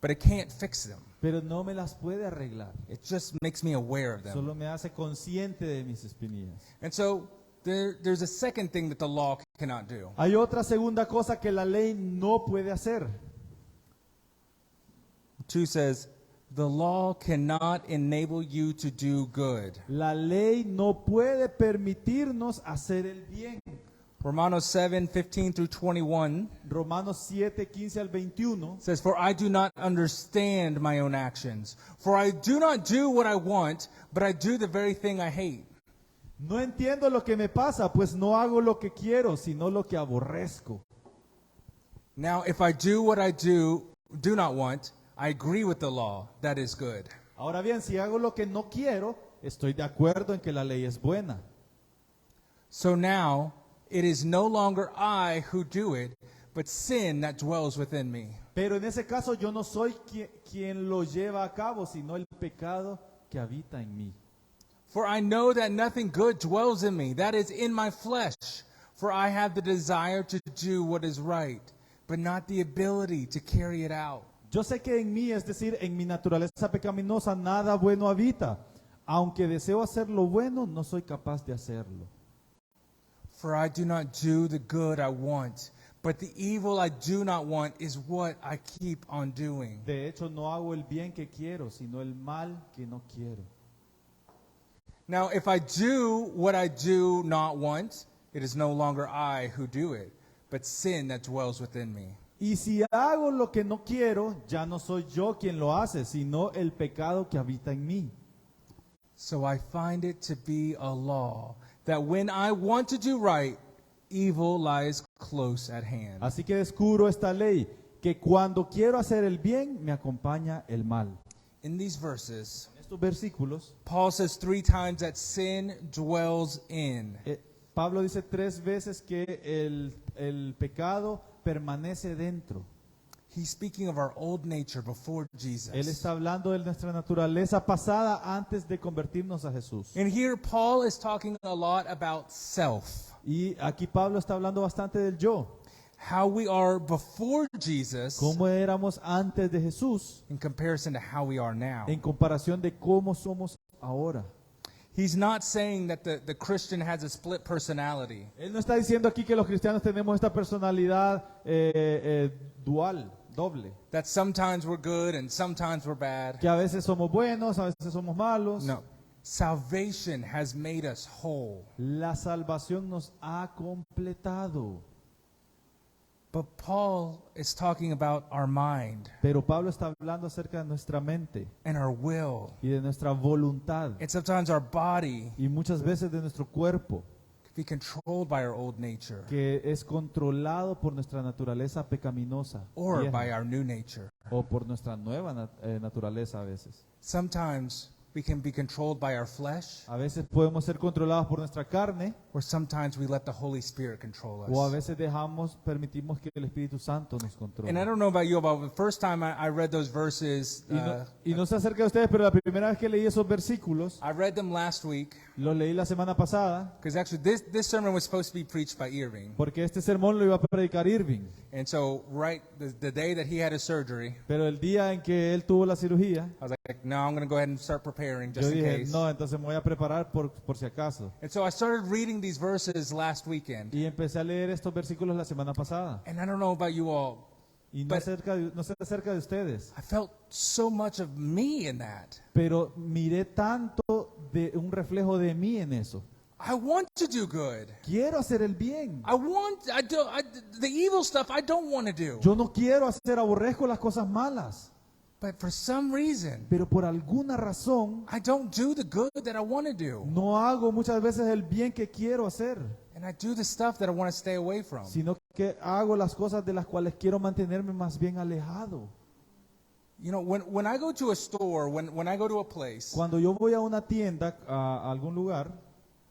But it can't fix them. pero no me las puede arreglar. It just makes me aware of them. Solo me hace consciente de mis espinillas. And so there's a second thing that the law cannot do. Hay otra segunda cosa que la ley no puede hacer. 2 says, The law cannot enable you to do good. La ley no puede permitirnos hacer el bien. Romanos 7:15 through 21 Romanos 7, 15 al 21 says, For I do not understand my own actions. For I do not do what I want, but I do the very thing I hate. No entiendo lo que me pasa, pues no hago lo que quiero, sino lo que aborrezco. Now, if I do what I do not want, I agree with the law. That is good. Ahora bien, si hago lo que no quiero, estoy de acuerdo en que la ley es buena. So now, it is no longer I who do it, but sin that dwells within me. Pero en ese caso yo no soy quien lo lleva a cabo, sino el pecado que habita en mí. For I know that nothing good dwells in me, that is in my flesh. For I have the desire to do what is right, but not the ability to carry it out. Yo sé que en mí, es decir, en mi naturaleza pecaminosa, nada bueno habita. Aunque deseo hacer lo bueno, no soy capaz de hacerlo. For I do not do the good I want, but the evil I do not want is what I keep on doing. De hecho, no hago el bien que quiero, sino el mal que no quiero. Now, if I do what I do not want, it is no longer I who do it, but sin that dwells within me. Y si hago lo que no quiero, ya no soy yo quien lo hace, sino el pecado que habita en mí. So I find it to be a law that when I want to do right, evil lies close at hand. Así que descubro esta ley, que cuando quiero hacer el bien, me acompaña el mal. In these verses, En estos versículos, Paul says 3 times that sin dwells in. Pablo dice 3 veces que el pecado permanece dentro. He's speaking of our old nature before Él Jesus. está hablando de nuestra naturaleza pasada antes de convertirnos a Jesús. And here Paul is talking a lot about self. Y aquí Pablo está hablando bastante del yo. How we are before Jesus Cómo éramos antes de Jesús in comparison to how we are now. en comparación de cómo somos ahora. He's not saying that the Christian has a split personality. Él no está diciendo aquí que los cristianos tenemos esta personalidad dual, doble. That sometimes we're good and sometimes we're bad. Que a veces somos buenos, a veces somos malos. No. Salvation has made us whole. La salvación nos ha completado. But Paul is talking about our mind Pero Pablo está hablando acerca de nuestra mente and our will. y de nuestra voluntad And sometimes our body y muchas veces de nuestro cuerpo, can be controlled by our old nature que es controlado por nuestra naturaleza pecaminosa or vieja, by our new nature. o por nuestra nueva naturaleza a veces. Sometimes we can be controlled by our flesh, A veces podemos ser controlados por nuestra carne or sometimes we let the Holy Spirit control o a us. veces permitimos que el Espíritu Santo nos controle. And I don't know about you, but the first time I read those verses, Y no sé acerca de ustedes, pero la primera vez que leí esos versículos, I read them last week los leí la semana pasada, because actually this sermon was supposed to be preached by Irving. porque este sermón lo iba a predicar Irving. And so right the day that he had his surgery, Pero el día en que él tuvo la cirugía, I was like, no, I'm going to go ahead and start preparing yo just in dije, case. no, entonces me voy a preparar por si acaso. And so I started reading these verses last weekend. Y empecé a leer estos versículos la semana pasada. And I don't know about you all, Y no, But- no sé acerca de ustedes, I felt so much of me in that. pero miré tanto de un reflejo de mí en eso. I want to do good. Quiero hacer el bien. The evil stuff I don't want to do. Yo no quiero hacer, aborrezco las cosas malas. But for some reason, Pero por alguna razón I don't do the good that I want to do. no hago muchas veces el bien que quiero hacer, And I do the stuff that I want to stay away from. sino que hago las cosas de las cuales quiero mantenerme más bien alejado. You know, when I go to a store, when I go to a place, Cuando yo voy a una tienda, a algún lugar,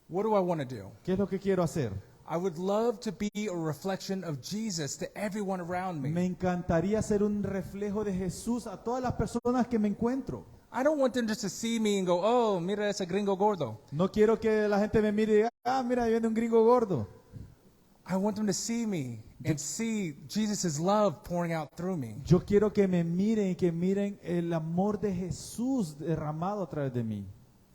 what do I want to do? ¿qué es lo que quiero hacer? I would love to be a reflection of Jesus to everyone around Me me. encantaría ser un reflejo de Jesús a todas las personas que me encuentro. I don't want them just to see me and go, oh, mira ese gringo gordo. No quiero que la gente me mire y diga, ah, mira, ahí viene un gringo gordo. I want them to see me and see Jesus' love pouring out through me. Yo quiero que me miren y que miren el amor de Jesús derramado a través de mí.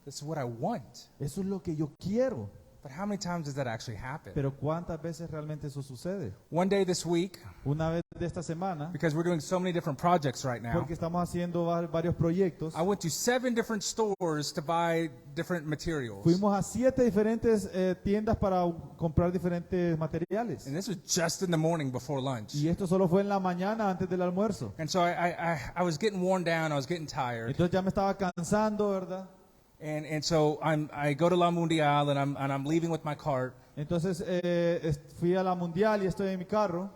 This is what I want. Eso es lo que yo quiero. But how many times does that actually happen? Pero ¿cuántas veces realmente eso sucede? One day this week, Una vez de esta semana, because we're doing so many different projects right now. porque estamos haciendo varios proyectos. I went to 7 different stores to buy different materials. Fuimos a 7 diferentes tiendas para comprar diferentes materiales. And this was just in the morning before lunch. Y esto solo fue en la mañana antes del almuerzo. And so I was getting worn down. I was getting tired. Entonces ya me estaba cansando, ¿verdad? And so I go to La Mundial and I'm leaving with my cart. Entonces fui a la mundial y estoy en mi carro.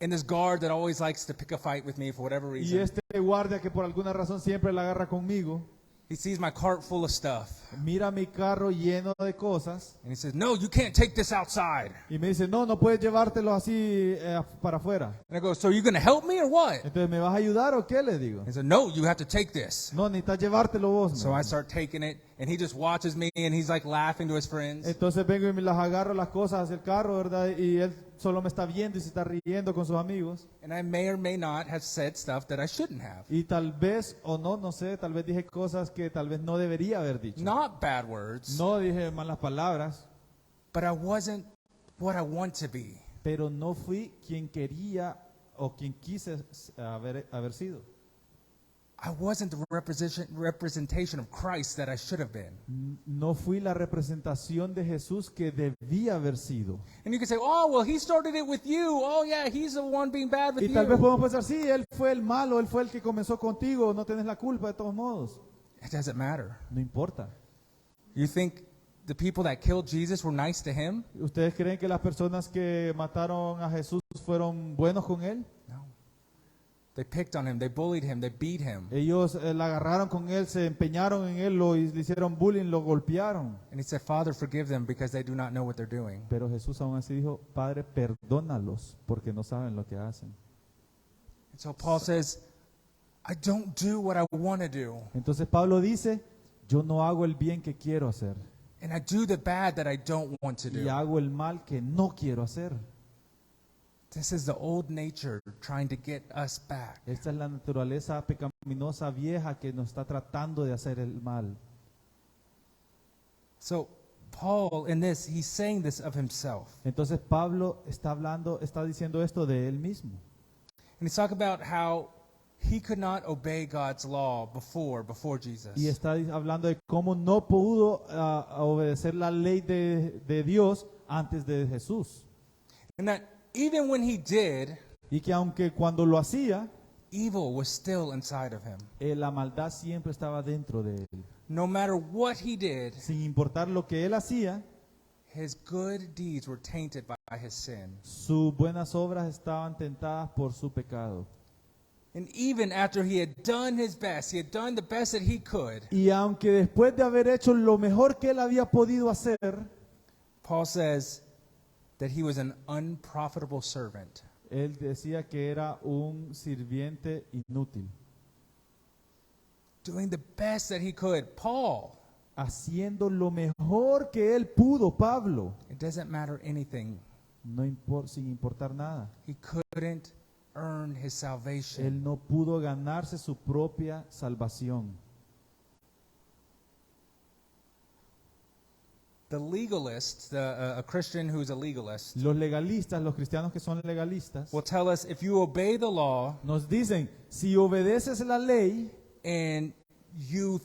And this guard that always likes to pick a fight with me for whatever Y reason, este guardia que por alguna razón siempre la agarra conmigo, he sees my cart full of stuff. mira mi carro lleno de cosas And he says, "No, you can't take this outside." y me dice, no puedes llevártelo así para afuera. And I go, "So you're going to help me or what?" Entonces, ¿me vas a ayudar o qué? Le digo. He said, "No, you have to take this." No, necesitas llevártelo vos. So ¿no? I start taking it, and he just watches me, and he's like laughing to his friends. Entonces vengo y me las agarro las cosas hacia el carro, ¿verdad? Y él solo me está viendo y se está riendo con sus amigos. And I may or may not have said stuff that I shouldn't have. Y tal vez, o no sé, tal vez dije cosas que tal vez no debería haber dicho. Not bad words, No dije malas palabras, but I wasn't what I want to be. pero no fui quien quería o quien quise haber sido. I wasn't the representation of Christ that I should have been. No fui la representación de Jesús que debía haber sido. And you can say, "Oh, well, he started it with you. Oh, yeah, he's the one being bad with Y tal vez you." podemos pensar, sí, él fue el malo, él fue el que comenzó contigo, no tienes la culpa de todos modos. It doesn't matter. No importa. You think the people that killed Jesus were nice to him? ¿Ustedes creen que las personas que mataron a Jesús fueron buenos con él? No. They picked on him, they bullied him, they beat him. Ellos la agarraron con él, se empeñaron en él, le hicieron bullying, lo golpearon. And he said, "Father, forgive them because they do not know what they're doing." Pero Jesús aún así dijo, Padre, perdónalos porque no saben lo que hacen. And so Paul says, "I don't do what I want to do, Entonces Pablo dice, yo no hago el bien que quiero hacer and I do the bad that I don't want to y do." hago el mal que no quiero hacer. This is the old nature trying to get us back. Esta es la naturaleza pecaminosa vieja que nos está tratando de hacer el mal. So Paul, in this, he's saying this of himself. Entonces Pablo está diciendo esto de él mismo. And he's talking about how he could not obey God's law before Jesus. Y está hablando de cómo no pudo obedecer la ley de Dios antes de Jesús. And that even when he did, Y que aunque cuando lo hacía, evil was still inside of him. la maldad siempre estaba dentro de él. No matter what he did, Sin importar lo que él hacía, his good deeds were tainted by his sin. sus buenas obras estaban tentadas por su pecado. And even after he had done his best, he had done the best that he could, Y aunque después de haber hecho lo mejor que él había podido hacer, Paul says that he was an unprofitable servant. él decía que era un sirviente inútil, Doing the best that he could. Paul, haciendo lo mejor que él pudo, Pablo, it doesn't matter anything. sin importar nada. He couldn't earn his salvation. Él no pudo ganarse su propia salvación. The legalist, a Christian who's a legalist, Los legalistas, los cristianos que son legalistas, will tell us if you obey the law nos dicen, si obedeces la ley and you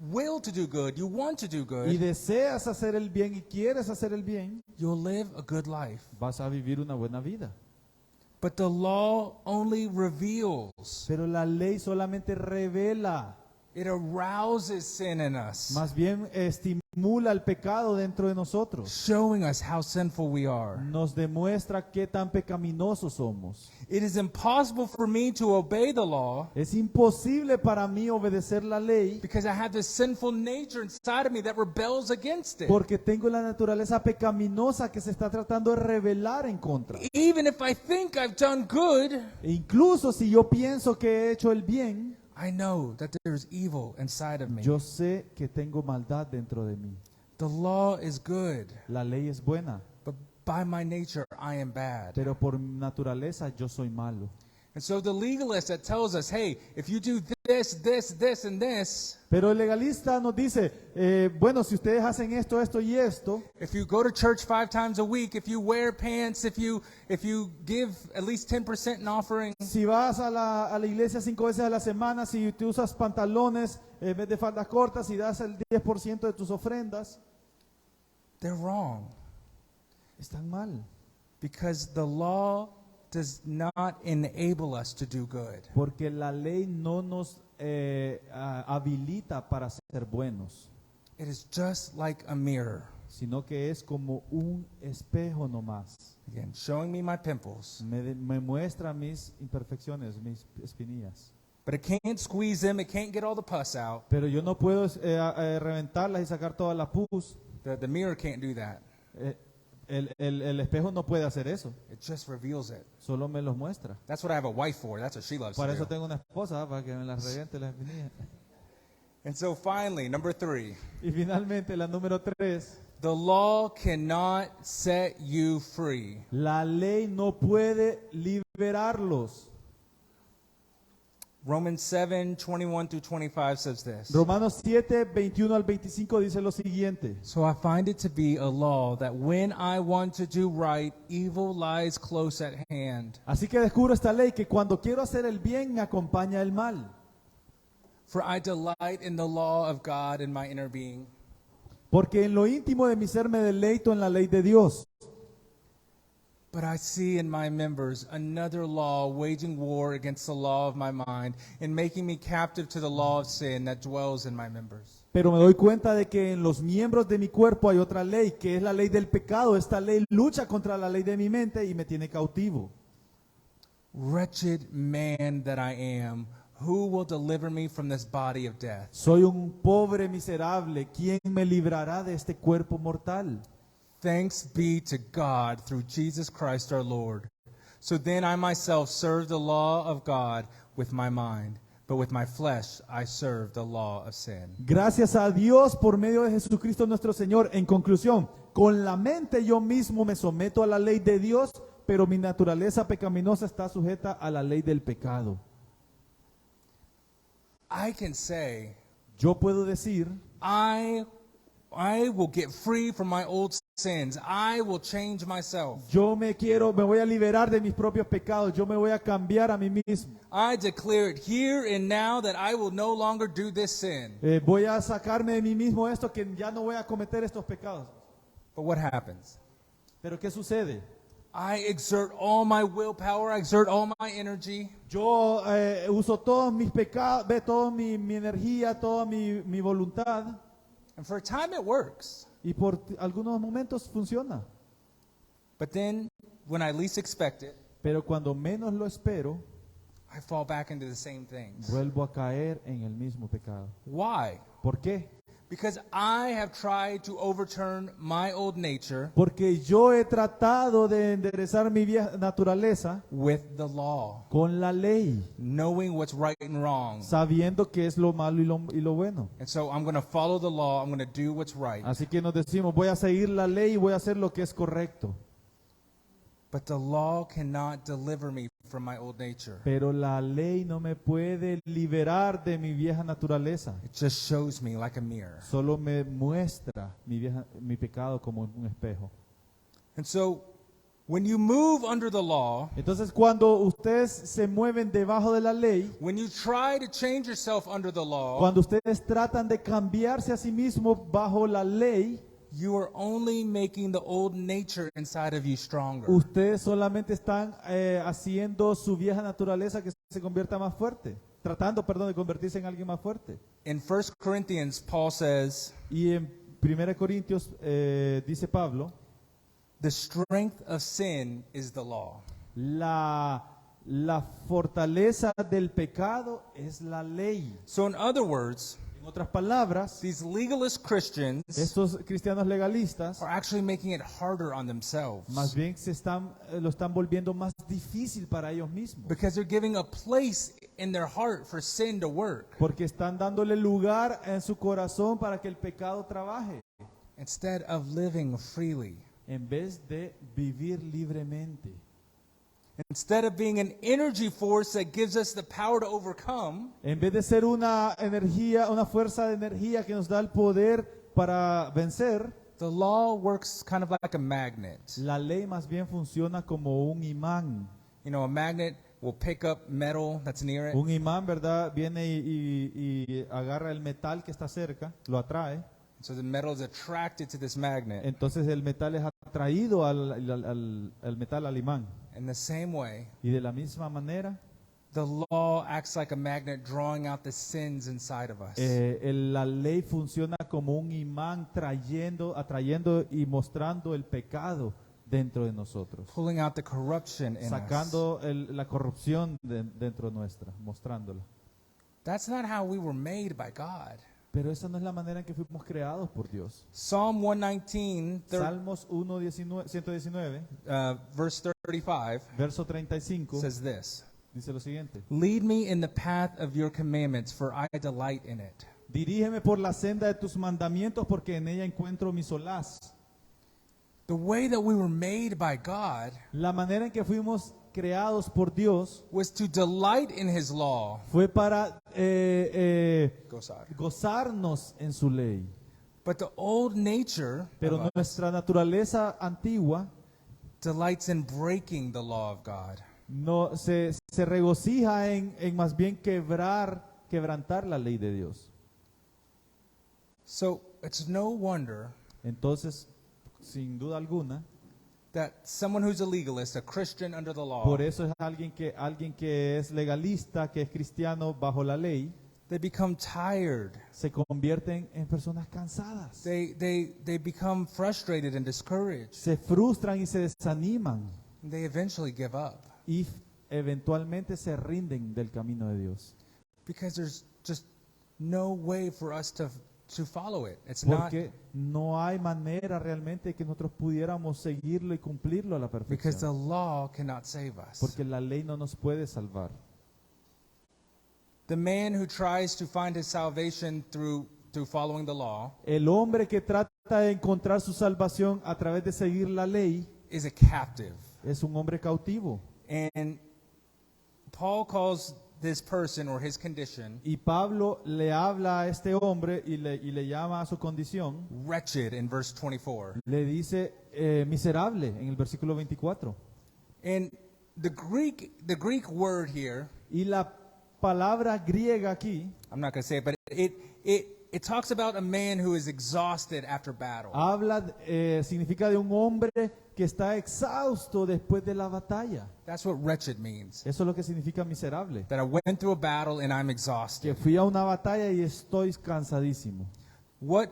will to do good, you want to do y good, deseas hacer el bien y quieres hacer el bien, you'll live a good life. vas a vivir una buena vida. But the law only reveals. Pero la ley solamente revela, It arouses sin in us, más bien estimula el pecado dentro de nosotros. showing us how sinful we are. Nos demuestra qué tan pecaminosos somos. It is impossible for me to obey the law Es imposible para mí obedecer la ley because I have this sinful nature inside of me that rebels against it. porque tengo la naturaleza pecaminosa que se está tratando de rebelar en contra. Even if I think I've done good, E incluso si yo pienso que he hecho el bien, I know that there's evil inside of me. yo sé que tengo maldad dentro de mí. The law is good, La ley es buena, but by my nature I am bad. pero por naturaleza yo soy malo. And so the legalist that tells us, hey, if you do this, this, this, and this, Pero el legalista nos dice, bueno, si ustedes hacen esto, esto y esto, if you go to church 5 times a week, if you wear pants, if you give at least 10% in offering, si vas a la iglesia 5 veces a la semana, si te usas pantalones en vez de faldas cortas, si das el 10% de tus ofrendas, they're wrong. están mal. Because the law does not enable us to do good. Porque la ley no nos habilita para ser buenos, It is just like a mirror. sino que es como un espejo nomás. Again, showing me my pimples. Me muestra mis imperfecciones, mis espinillas. But it can't squeeze them. It can't get all the pus out. Pero yo no puedo reventarlas y sacar toda la pus. The mirror can't do that. El espejo no puede hacer eso, It just reveals it. solo me los muestra. That's what I have a wife for. That's what she loves Para to eso do. tengo una esposa, para que me las reviente las espinillas. And so finally, number 3, Y finalmente la número 3, the law cannot set you free. la ley no puede liberarlos. Romans 7:21 through 25 says this. Romanos 7, 21 al 25 dice lo siguiente. So I find it to be a law that when I want to do right, evil lies close at hand. Así que descubro esta ley, que cuando quiero hacer el bien me acompaña el mal. For I delight in the law of God in my inner being. Porque en lo íntimo de mi ser me deleito en la ley de Dios. But I see in my members another law waging war against the law of my mind and making me captive to the law of sin that dwells in my members. Pero me doy cuenta de que en los miembros de mi cuerpo hay otra ley, que es la ley del pecado. Esta ley lucha contra la ley de mi mente y me tiene cautivo. Wretched man that I am, who will deliver me from this body of death? Soy un pobre miserable. ¿Quién me librará de este cuerpo mortal? Thanks be to God through Jesus Christ our Lord. So then I myself serve the law of God with my mind, but with my flesh I serve the law of sin. Gracias a Dios por medio de Jesucristo nuestro Señor. En conclusión, con la mente yo mismo me someto a la ley de Dios, pero mi naturaleza pecaminosa está sujeta a la ley del pecado. I can say, Yo puedo decir, I will get free from my old sins. I will change myself. me voy a liberar de mis propios pecados, yo me voy a cambiar a mí mismo. I declare it here and now that I will no longer do this sin. Voy a sacarme de mí mismo esto, que ya no voy a cometer estos pecados. But what happens? Pero ¿qué sucede? I exert all my willpower, I exert all my energy, Yo uso todos mis pecados, toda mi energía, toda mi voluntad, and for a time it works. y por algunos momentos funciona. But then, when I least expect it, Pero cuando menos lo espero, I fall back into the same things. vuelvo a caer en el mismo pecado. Why? ¿Por qué? Because I have tried to overturn my old nature Porque yo he tratado de enderezar mi vieja naturaleza with the law, con la ley, knowing what's right and wrong. sabiendo que es lo malo y lo bueno. And so I'm going to follow the law, I'm going to do what's right. Así que nos decimos, voy a seguir la ley y voy a hacer lo que es correcto. But the law cannot deliver me from my old nature. Pero la ley no me puede liberar de mi vieja naturaleza. It just shows me like a mirror. Solo me muestra mi pecado como un espejo. And so when you move under the law, Entonces cuando ustedes se mueven debajo de la ley, when you try to change yourself under the law, cuando ustedes tratan de cambiarse a sí mismos bajo la ley, you are only making the old nature inside of you stronger. ustedes solamente están haciendo su vieja naturaleza que se convierta más fuerte. Tratando, perdón, de convertirse en alguien más fuerte. In 1 Corinthians, Paul says, Y en 1 Corintios dice Pablo, the strength of sin is the law. la fortaleza del pecado es la ley. So in other words, En otras palabras, these legalist Christians estos cristianos legalistas are actually making it harder on themselves más bien lo están volviendo más difícil para ellos mismos. because they're giving a place in their heart for sin to work Porque están dándole lugar en su corazón para que el pecado trabaje, instead of living freely. en vez de vivir libremente. Instead of being an energy force that gives us the power to overcome, en vez de ser una energía, una fuerza de energía que nos da el poder para vencer, the law works kind of like a magnet. la ley más bien funciona como un imán. You know, a magnet will pick up metal that's near it. Un imán, ¿verdad? Viene y agarra el metal que está cerca, lo atrae. So the metal is attracted to this magnet. Entonces el metal es atraído al metal, al imán. In the same way, Y de la misma manera, the law acts like a magnet drawing out the sins inside of us. la ley funciona como un imán atrayendo y mostrando el pecado dentro de nosotros. Pulling out the corruption in us. Sacando la corrupción dentro nuestra, mostrándola. That's not how we were made by God. Pero esa no es la manera en que fuimos creados por Dios. Psalm 119, Salmos 119, verse 35 verso 35, says this. dice lo siguiente. Lead me in the path of your commandments, for I delight in it. Dirígeme por la senda de tus mandamientos, porque en ella encuentro mi solaz. The way that we were made by God La manera en que fuimos creados por Dios was to delight in His law. fue para Gozar. gozarnos en su ley. But the old nature Pero of us nuestra naturaleza antigua delights in breaking the law of God. no se regocija en más bien quebrantar la ley de Dios. So it's no wonder Entonces, sin duda alguna, that someone who's a legalist, a Christian under the law, por eso es alguien que es legalista, que es cristiano bajo la ley, they become tired. se convierten en personas cansadas. They become frustrated and discouraged. Se frustran y se desaniman They eventually give up y eventualmente se rinden del camino de Dios. because there's just no way for us to follow it. It's not Porque no hay manera realmente que nosotros pudiéramos seguirlo y cumplirlo a la because the perfección. law cannot save us. Porque la ley no nos puede salvar. The man who tries to find his salvation through following the law El hombre que trata de encontrar su salvación a través de seguir la ley is a captive. es un hombre cautivo. And Paul calls this person or his condition Y Pablo le habla a este hombre y le llama a su condición. wretched in verse 24. Le dice miserable en el versículo 24. And the Greek word here, Y la palabra griega aquí I'm not going to say it, but it talks about a man who is exhausted after battle. significa de un hombre que está exhausto después de la batalla. That's what wretched means. Eso es lo que significa miserable. That I went through a battle and I'm Que exhausted. fui a una batalla y estoy cansadísimo. What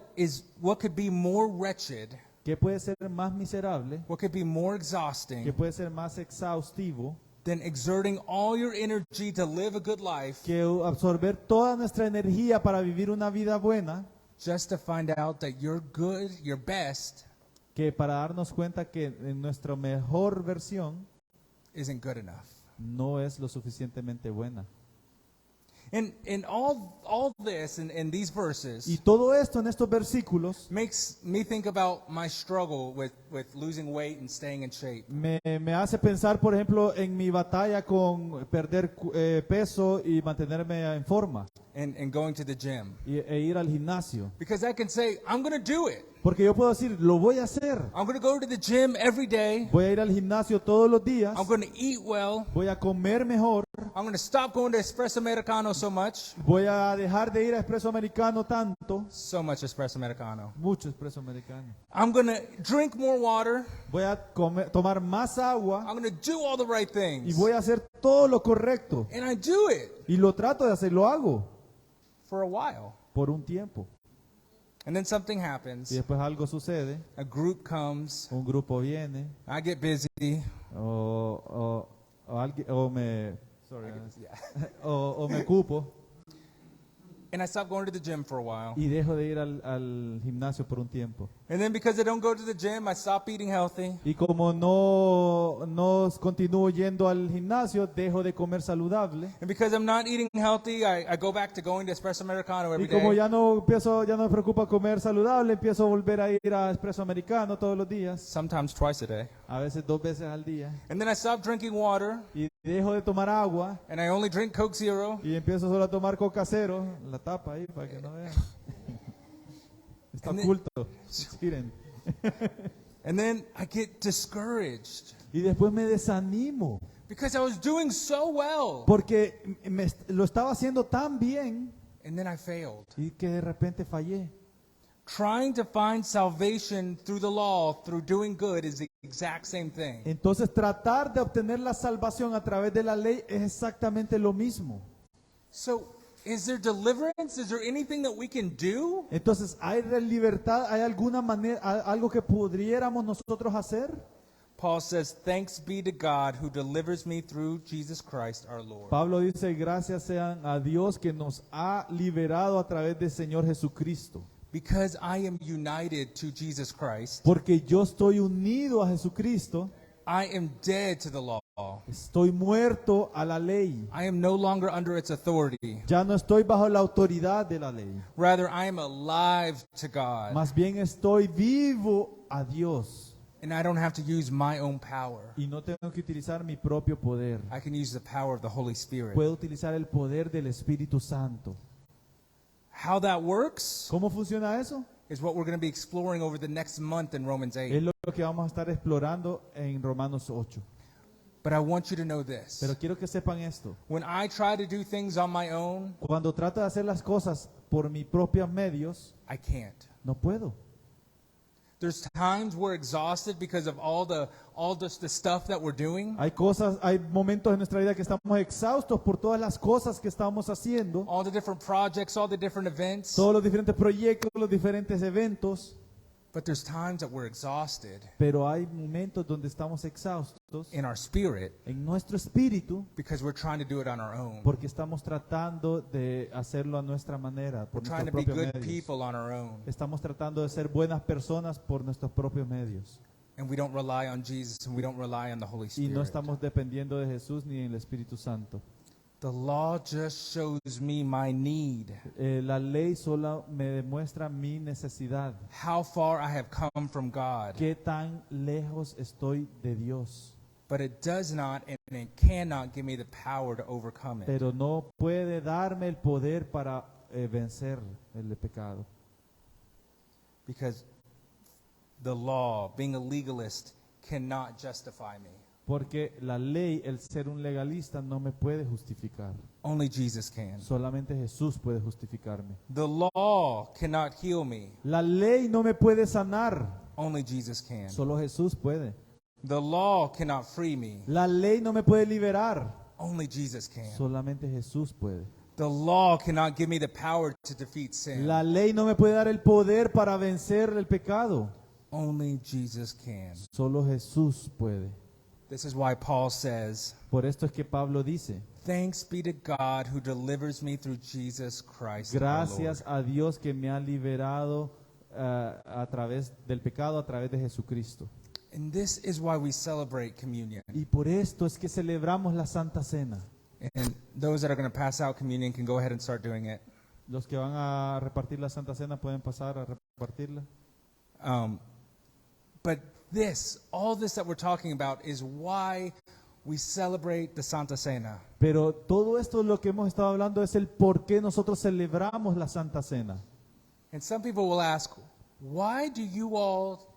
could be more wretched? ¿Qué puede ser más miserable? What could be more ¿Qué exhausting puede ser más exhaustivo than exerting all your energy to live a good life que absorber toda nuestra energía para vivir una vida buena, just to find out that your good, your best, que para darnos cuenta que en nuestra mejor versión isn't good enough? no es lo suficientemente buena? And all this in these verses Y todo esto en estos versículos makes me think about my struggle with losing weight and staying in shape. me hace pensar, por ejemplo, en mi batalla con perder peso y mantenerme en forma And going to the gym. e ir al gimnasio. Because I can say, I'm going to do it. Porque yo puedo decir, lo voy a hacer. I'm going to go to the gym every day. Voy a ir al gimnasio todos los días. I'm going to eat well. Voy a comer mejor. I'm going to stop going to Espresso Americano so much. Voy a dejar de ir a Espresso Americano tanto. So much Espresso Americano. Mucho Espresso Americano. I'm going to drink more water. Voy a tomar más agua. I'm going to do all the right Y things. voy a hacer todo lo correcto. And I do it Y lo trato de hacer, lo hago. for a while. Por un tiempo. And then something Y happens. después algo sucede. A group comes. Un grupo viene. I get busy. O alguien, o me Yeah. o me ocupo. and I stop going to the gym for a while. y dejo de ir al gimnasio por un tiempo. And then because I don't go to the gym, I stop eating healthy. Y como no continúo yendo al gimnasio, dejo de comer saludable. And because I'm not eating healthy, I go back to going to Espresso Americano every Y como day. ya no me preocupa comer saludable, empiezo a volver a ir a Espresso Americano todos los días, Sometimes twice a day. a veces 2 veces al día. And then I stop drinking water, Y dejo de tomar agua and I only drink Coke Zero. y empiezo solo a tomar Coca Cero, la tapa ahí para que no vean. Está And then- oculto. Miren. And then I get discouraged Y después me desanimo because I was doing so well. porque lo estaba haciendo tan bien And then I failed. y que de repente fallé. Trying to find salvation through the law, through doing good, is the exact same thing. Entonces tratar de obtener la salvación a través de la ley es exactamente lo mismo. So, is there deliverance? Is there anything that we can do? Entonces, ¿hay libertad? ¿Hay alguna manera, algo que pudiéramos nosotros hacer? Paul says, "Thanks be to God who delivers me through Jesus Christ our Lord." Pablo dice, gracias sean a Dios que nos ha liberado a través del Señor Jesucristo. Because I am united to Jesus Christ, Porque yo estoy unido a Jesucristo, I am dead to the law. estoy muerto a la ley. I am no longer under its authority. Ya no estoy bajo la autoridad de la ley. Rather, I am alive to God, Más bien estoy vivo a Dios. and I don't have to use my own power. Y no tengo que utilizar mi propio poder. I can use the power of the Holy Spirit. Puedo utilizar el poder del Espíritu Santo. How that works ¿Cómo funciona eso? is what we're going to be exploring over the next month in Romans 8. Es lo que vamos a estar explorando en Romanos 8. But I want you to know this. Pero quiero que sepan esto. When I try to do things on my own, Cuando trato de hacer las cosas por mis propios medios, I can't. no puedo. There's times we're exhausted because of all the stuff that we're doing, Hay momentos en nuestra vida que estamos exhaustos por todas las cosas que estamos haciendo, all the different projects, all the different events. todos los diferentes proyectos, los diferentes eventos, But there's times that we're exhausted pero hay momentos donde estamos exhaustos in our spirit en nuestro espíritu because we're trying to do it on our own. porque estamos tratando de hacerlo a nuestra manera, por We're trying nuestros to be propios good medios. people on our own. Estamos tratando de ser buenas personas por nuestros propios medios. And we don't rely on Jesus and we don't rely on the Holy Y no Spirit. estamos dependiendo de Jesús ni del Espíritu Santo. The law just shows me my need, La ley solo me demuestra mi necesidad. how far I have come from God. Qué tan lejos estoy de Dios. But it does not and it cannot give me the power to overcome it. Pero no puede darme el poder para vencer el pecado. Because the law, being a legalist, cannot justify me. Porque la ley, el ser un legalista, no me puede justificar. Only Jesus can. Solamente Jesús puede justificarme. The law cannot heal me. La ley no me puede sanar. Only Jesus can. Solo Jesús puede. The law cannot free me. La ley no me puede liberar. Only Jesus can. Solamente Jesús puede. The law cannot give me the power to defeat sin. La ley no me puede dar el poder para vencer el pecado. Only Jesus can. Solo Jesús puede. This is why Paul says, Por esto es que Pablo dice, "Thanks be to God who delivers me through Jesus Christ our gracias Lord." a Dios que me ha liberado a través del pecado a través de Jesucristo. And this is why we celebrate communion. Y por esto es que celebramos la Santa Cena. And those that are going to pass out communion can go ahead and start doing it. Los que van a repartir la Santa Cena pueden pasar a repartirla. But all this that we're talking about is why we celebrate the Santa Cena. Pero todo esto lo que hemos estado hablando es el por qué nosotros celebramos la Santa Cena. And some people will ask, why do you all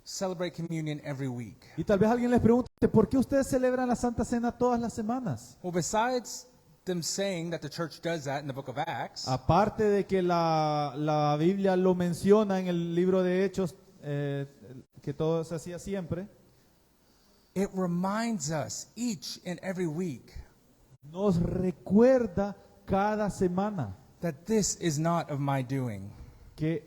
celebrate communion every week? Y tal vez alguien les pregunte, ¿por qué ustedes celebran la Santa Cena todas las semanas? Well, besides them saying that the church does that in the book of Acts, Aparte de que la Biblia lo menciona en el libro de Hechos, que todo se hacía siempre, it reminds us each and every week nos recuerda cada semana that this is not of my doing, que,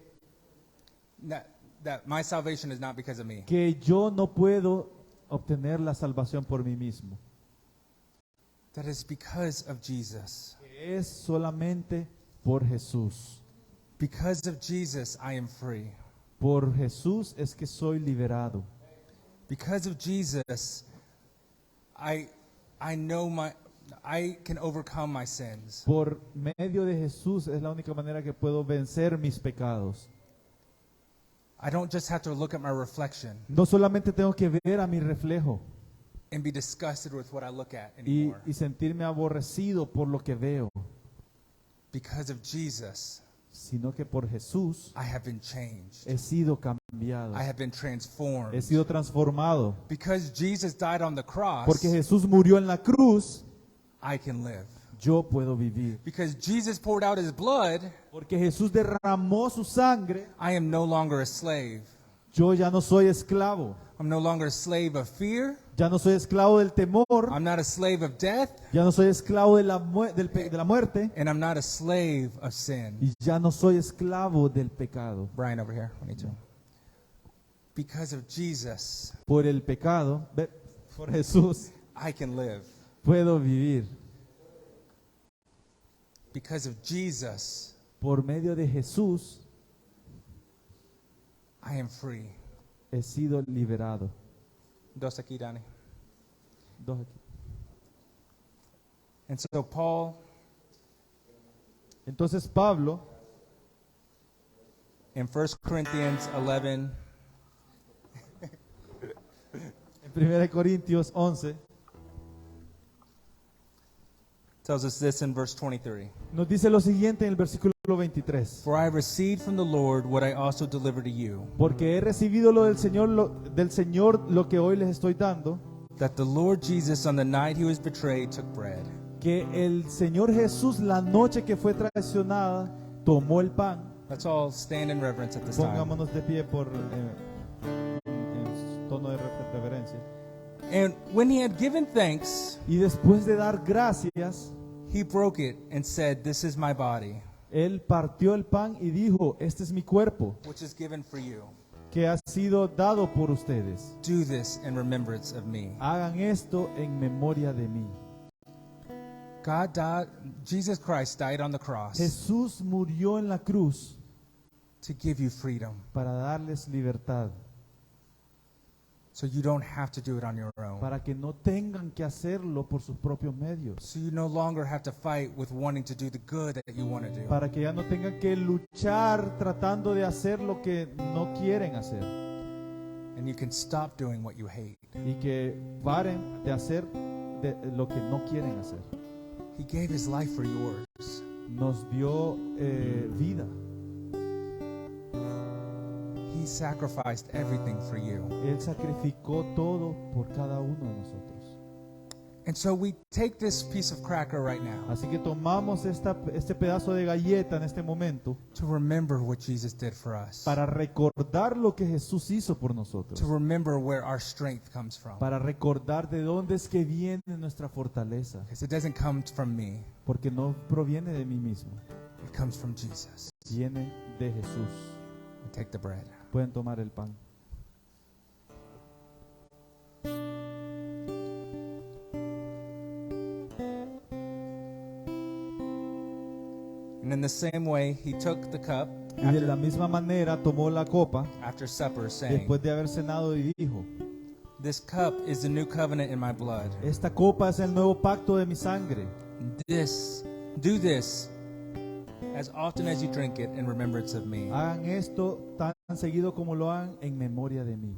that my salvation is not because of me. que yo no puedo obtener la salvación por mí mismo, That is because of Jesus. que es solamente Por Jesús. Because of Jesus, I am free. Por Jesús es que soy liberado. Because of Jesus, I can overcome my sins. Por medio de Jesús es la única manera que puedo vencer mis pecados. I don't just have to look at my reflection No solamente tengo que ver a mi reflejo and be disgusted with what I look at y anymore. sentirme aborrecido por lo que veo, Because of Jesus, sino que por Jesús I have been changed. he sido cambiado, I have been transformed. he sido transformado. Because Jesus died on the cross, Porque Jesús murió en la cruz, I can live. yo puedo vivir. Because Jesus poured out his blood, Porque Jesús derramó su sangre, I am no longer a slave. yo ya no soy esclavo. I'm no longer a slave of fear. Ya no soy esclavo del temor, I'm not a slave of death. ya no soy esclavo de la muerte, And I'm not a slave of sin. y ya no soy esclavo del pecado. Brian, over here. I need you. Because of Jesus, Por el pecado, por Jesús, I can live. puedo vivir. Because of Jesus, Por medio de Jesús, I am free. he sido liberado. Dos aquí, Danny. Dos aquí. And so Paul, Entonces Pablo, in 1 Corinthians 11, en 1 Corintios 11, tells us this in verse 23. nos dice lo siguiente en el versículo 23. For I received from the Lord what I also delivered to you, Porque he recibido lo del Señor, lo que hoy les estoy dando, that the Lord Jesus, on the night he was betrayed, took bread. que el Señor Jesús, la noche que fue traicionada, tomó el pan. Let's all stand in reverence at this time. Pongámonos de pie en tono de reverencia. And when he had given thanks, Y después de dar gracias, he broke it and said, "This is my body, él partió el pan y dijo: este es mi cuerpo, which is given for you. que ha sido dado por ustedes. Do this in remembrance of me." Hagan esto en memoria de mí. God died, Jesus Christ died on the cross Jesús murió en la cruz to give you freedom, para darles libertad, so you don't have to do it on your own. para que no tengan que hacerlo por sus propios medios, So you no longer have to fight with wanting to do the good that you want to do. para que ya no tengan que luchar tratando de hacer lo que no quieren hacer, And you can stop doing what you hate. y que paren de hacer lo que no quieren hacer. He gave his life for yours. Nos dio vida. He sacrificed everything for you. Él sacrificó todo por cada uno de nosotros. And so we take this piece of cracker right now Así que tomamos este pedazo de galleta en este momento to remember what Jesus did for us, para recordar lo que Jesús hizo por nosotros, to remember where our strength comes from. para recordar de dónde es que viene nuestra fortaleza, Because it doesn't come from me, porque no proviene de mí mismo, it comes from Jesus. viene de Jesús. And take the bread. Pueden tomar el pan. And in the same way, he took the cup Y de la misma manera tomó la copa after supper, saying, después de haber cenado y dijo: "This cup is the new covenant in my blood. esta copa es el nuevo pacto de mi sangre. Do this as often as you drink it in remembrance of me." Hagan esto tan seguido como lo hagan en memoria de mí.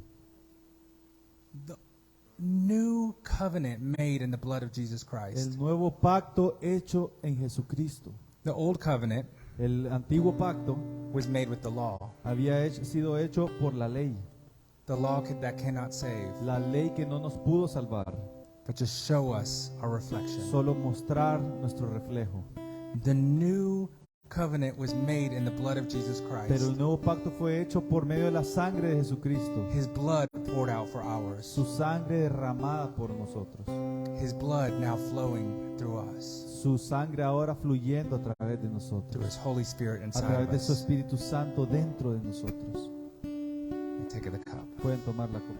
The new covenant made in the blood of Jesus El Christ. nuevo pacto hecho en Jesucristo. The old covenant El antiguo pacto was made with the law, había sido hecho por la ley. the law that cannot save, La ley que no nos pudo salvar, but just show us our reflection. solo mostrar nuestro reflejo. The new covenant was made in the blood of Jesus Pero Christ. el nuevo pacto fue hecho por medio de la sangre de Jesucristo. His blood poured out for ours. Su sangre derramada por nosotros. His blood now flowing through us, Su sangre ahora fluyendo a través de through nosotros. His Holy Spirit A inside través of de su us. Espíritu Santo dentro de nosotros. And take of the cup. Pueden tomar la copa.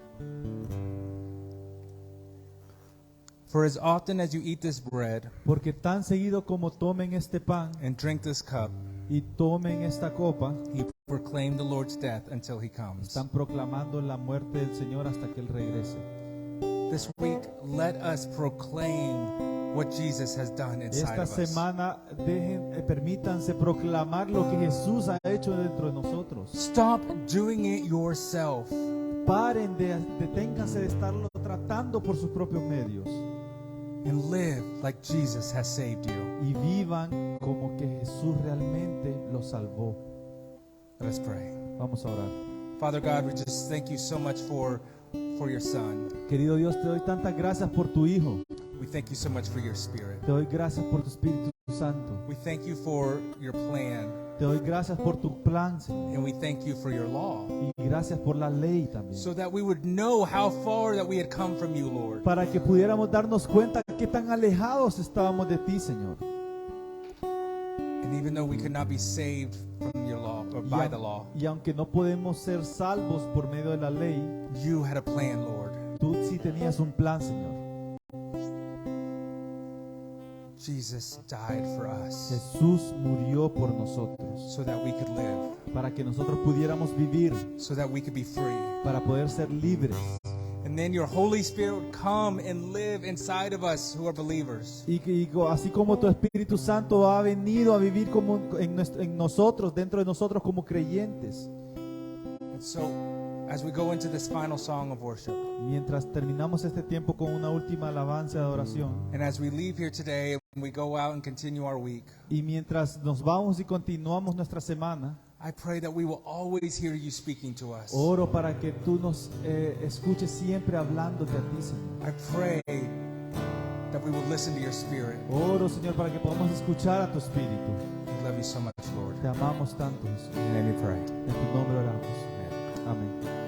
For as often as you eat this bread Porque tan seguido como tomen este pan and drink this cup, y tomen esta copa, you proclaim the Lord's death until he comes. están proclamando la muerte del Señor hasta que Él regrese. This week, let us proclaim what Jesus has done inside Esta of us. semana permítanse proclamar lo que Jesús ha hecho dentro de nosotros. Stop doing it yourself. Paren, deténganse de estarlo tratando por sus propios medios And live like Jesus has saved you. y vivan como que Jesús realmente los salvó. Let us pray. Vamos a orar. Father God, we just thank you so much for your Son. Querido Dios, te doy tantas gracias por tu Hijo. We thank you so much for your Spirit. Te doy gracias por tu Espíritu Santo. We thank you for your plan, Te doy gracias por tu plan, Señor. and we thank you for your law, Y gracias por la ley también. so that we would know how far that we had come from you, Lord. Para que pudiéramos darnos cuenta qué tan alejados estábamos de ti, Señor. And even though we could not be saved from your law or by the law, Y aunque no podemos ser salvos por medio de la ley, you had a plan, Lord. tú sí tenías un plan, Señor. Jesus died for us Jesús murió por nosotros so that we could live, para que nosotros pudiéramos vivir, so that we could be free. para poder ser libres. And then your Holy Spirit would come and live inside of us who are believers. Así como tu Espíritu Santo ha venido a vivir como en nosotros, dentro de nosotros como creyentes. And so, as we go into this final song of worship, Mientras terminamos este tiempo con una última alabanza de adoración, and as we leave here today and we go out and continue our week, y mientras nos vamos y continuamos nuestra semana, I pray that we will always hear you speaking to us. oro para que tú nos escuches siempre hablándote a ti, Señor. I pray that we will listen to your Spirit. Oro, Señor, para que podamos escuchar a tu Espíritu. We love you so much, Lord. Te amamos tanto, Jesús. In your name we pray. En tu nombre oramos. Amen. Amén.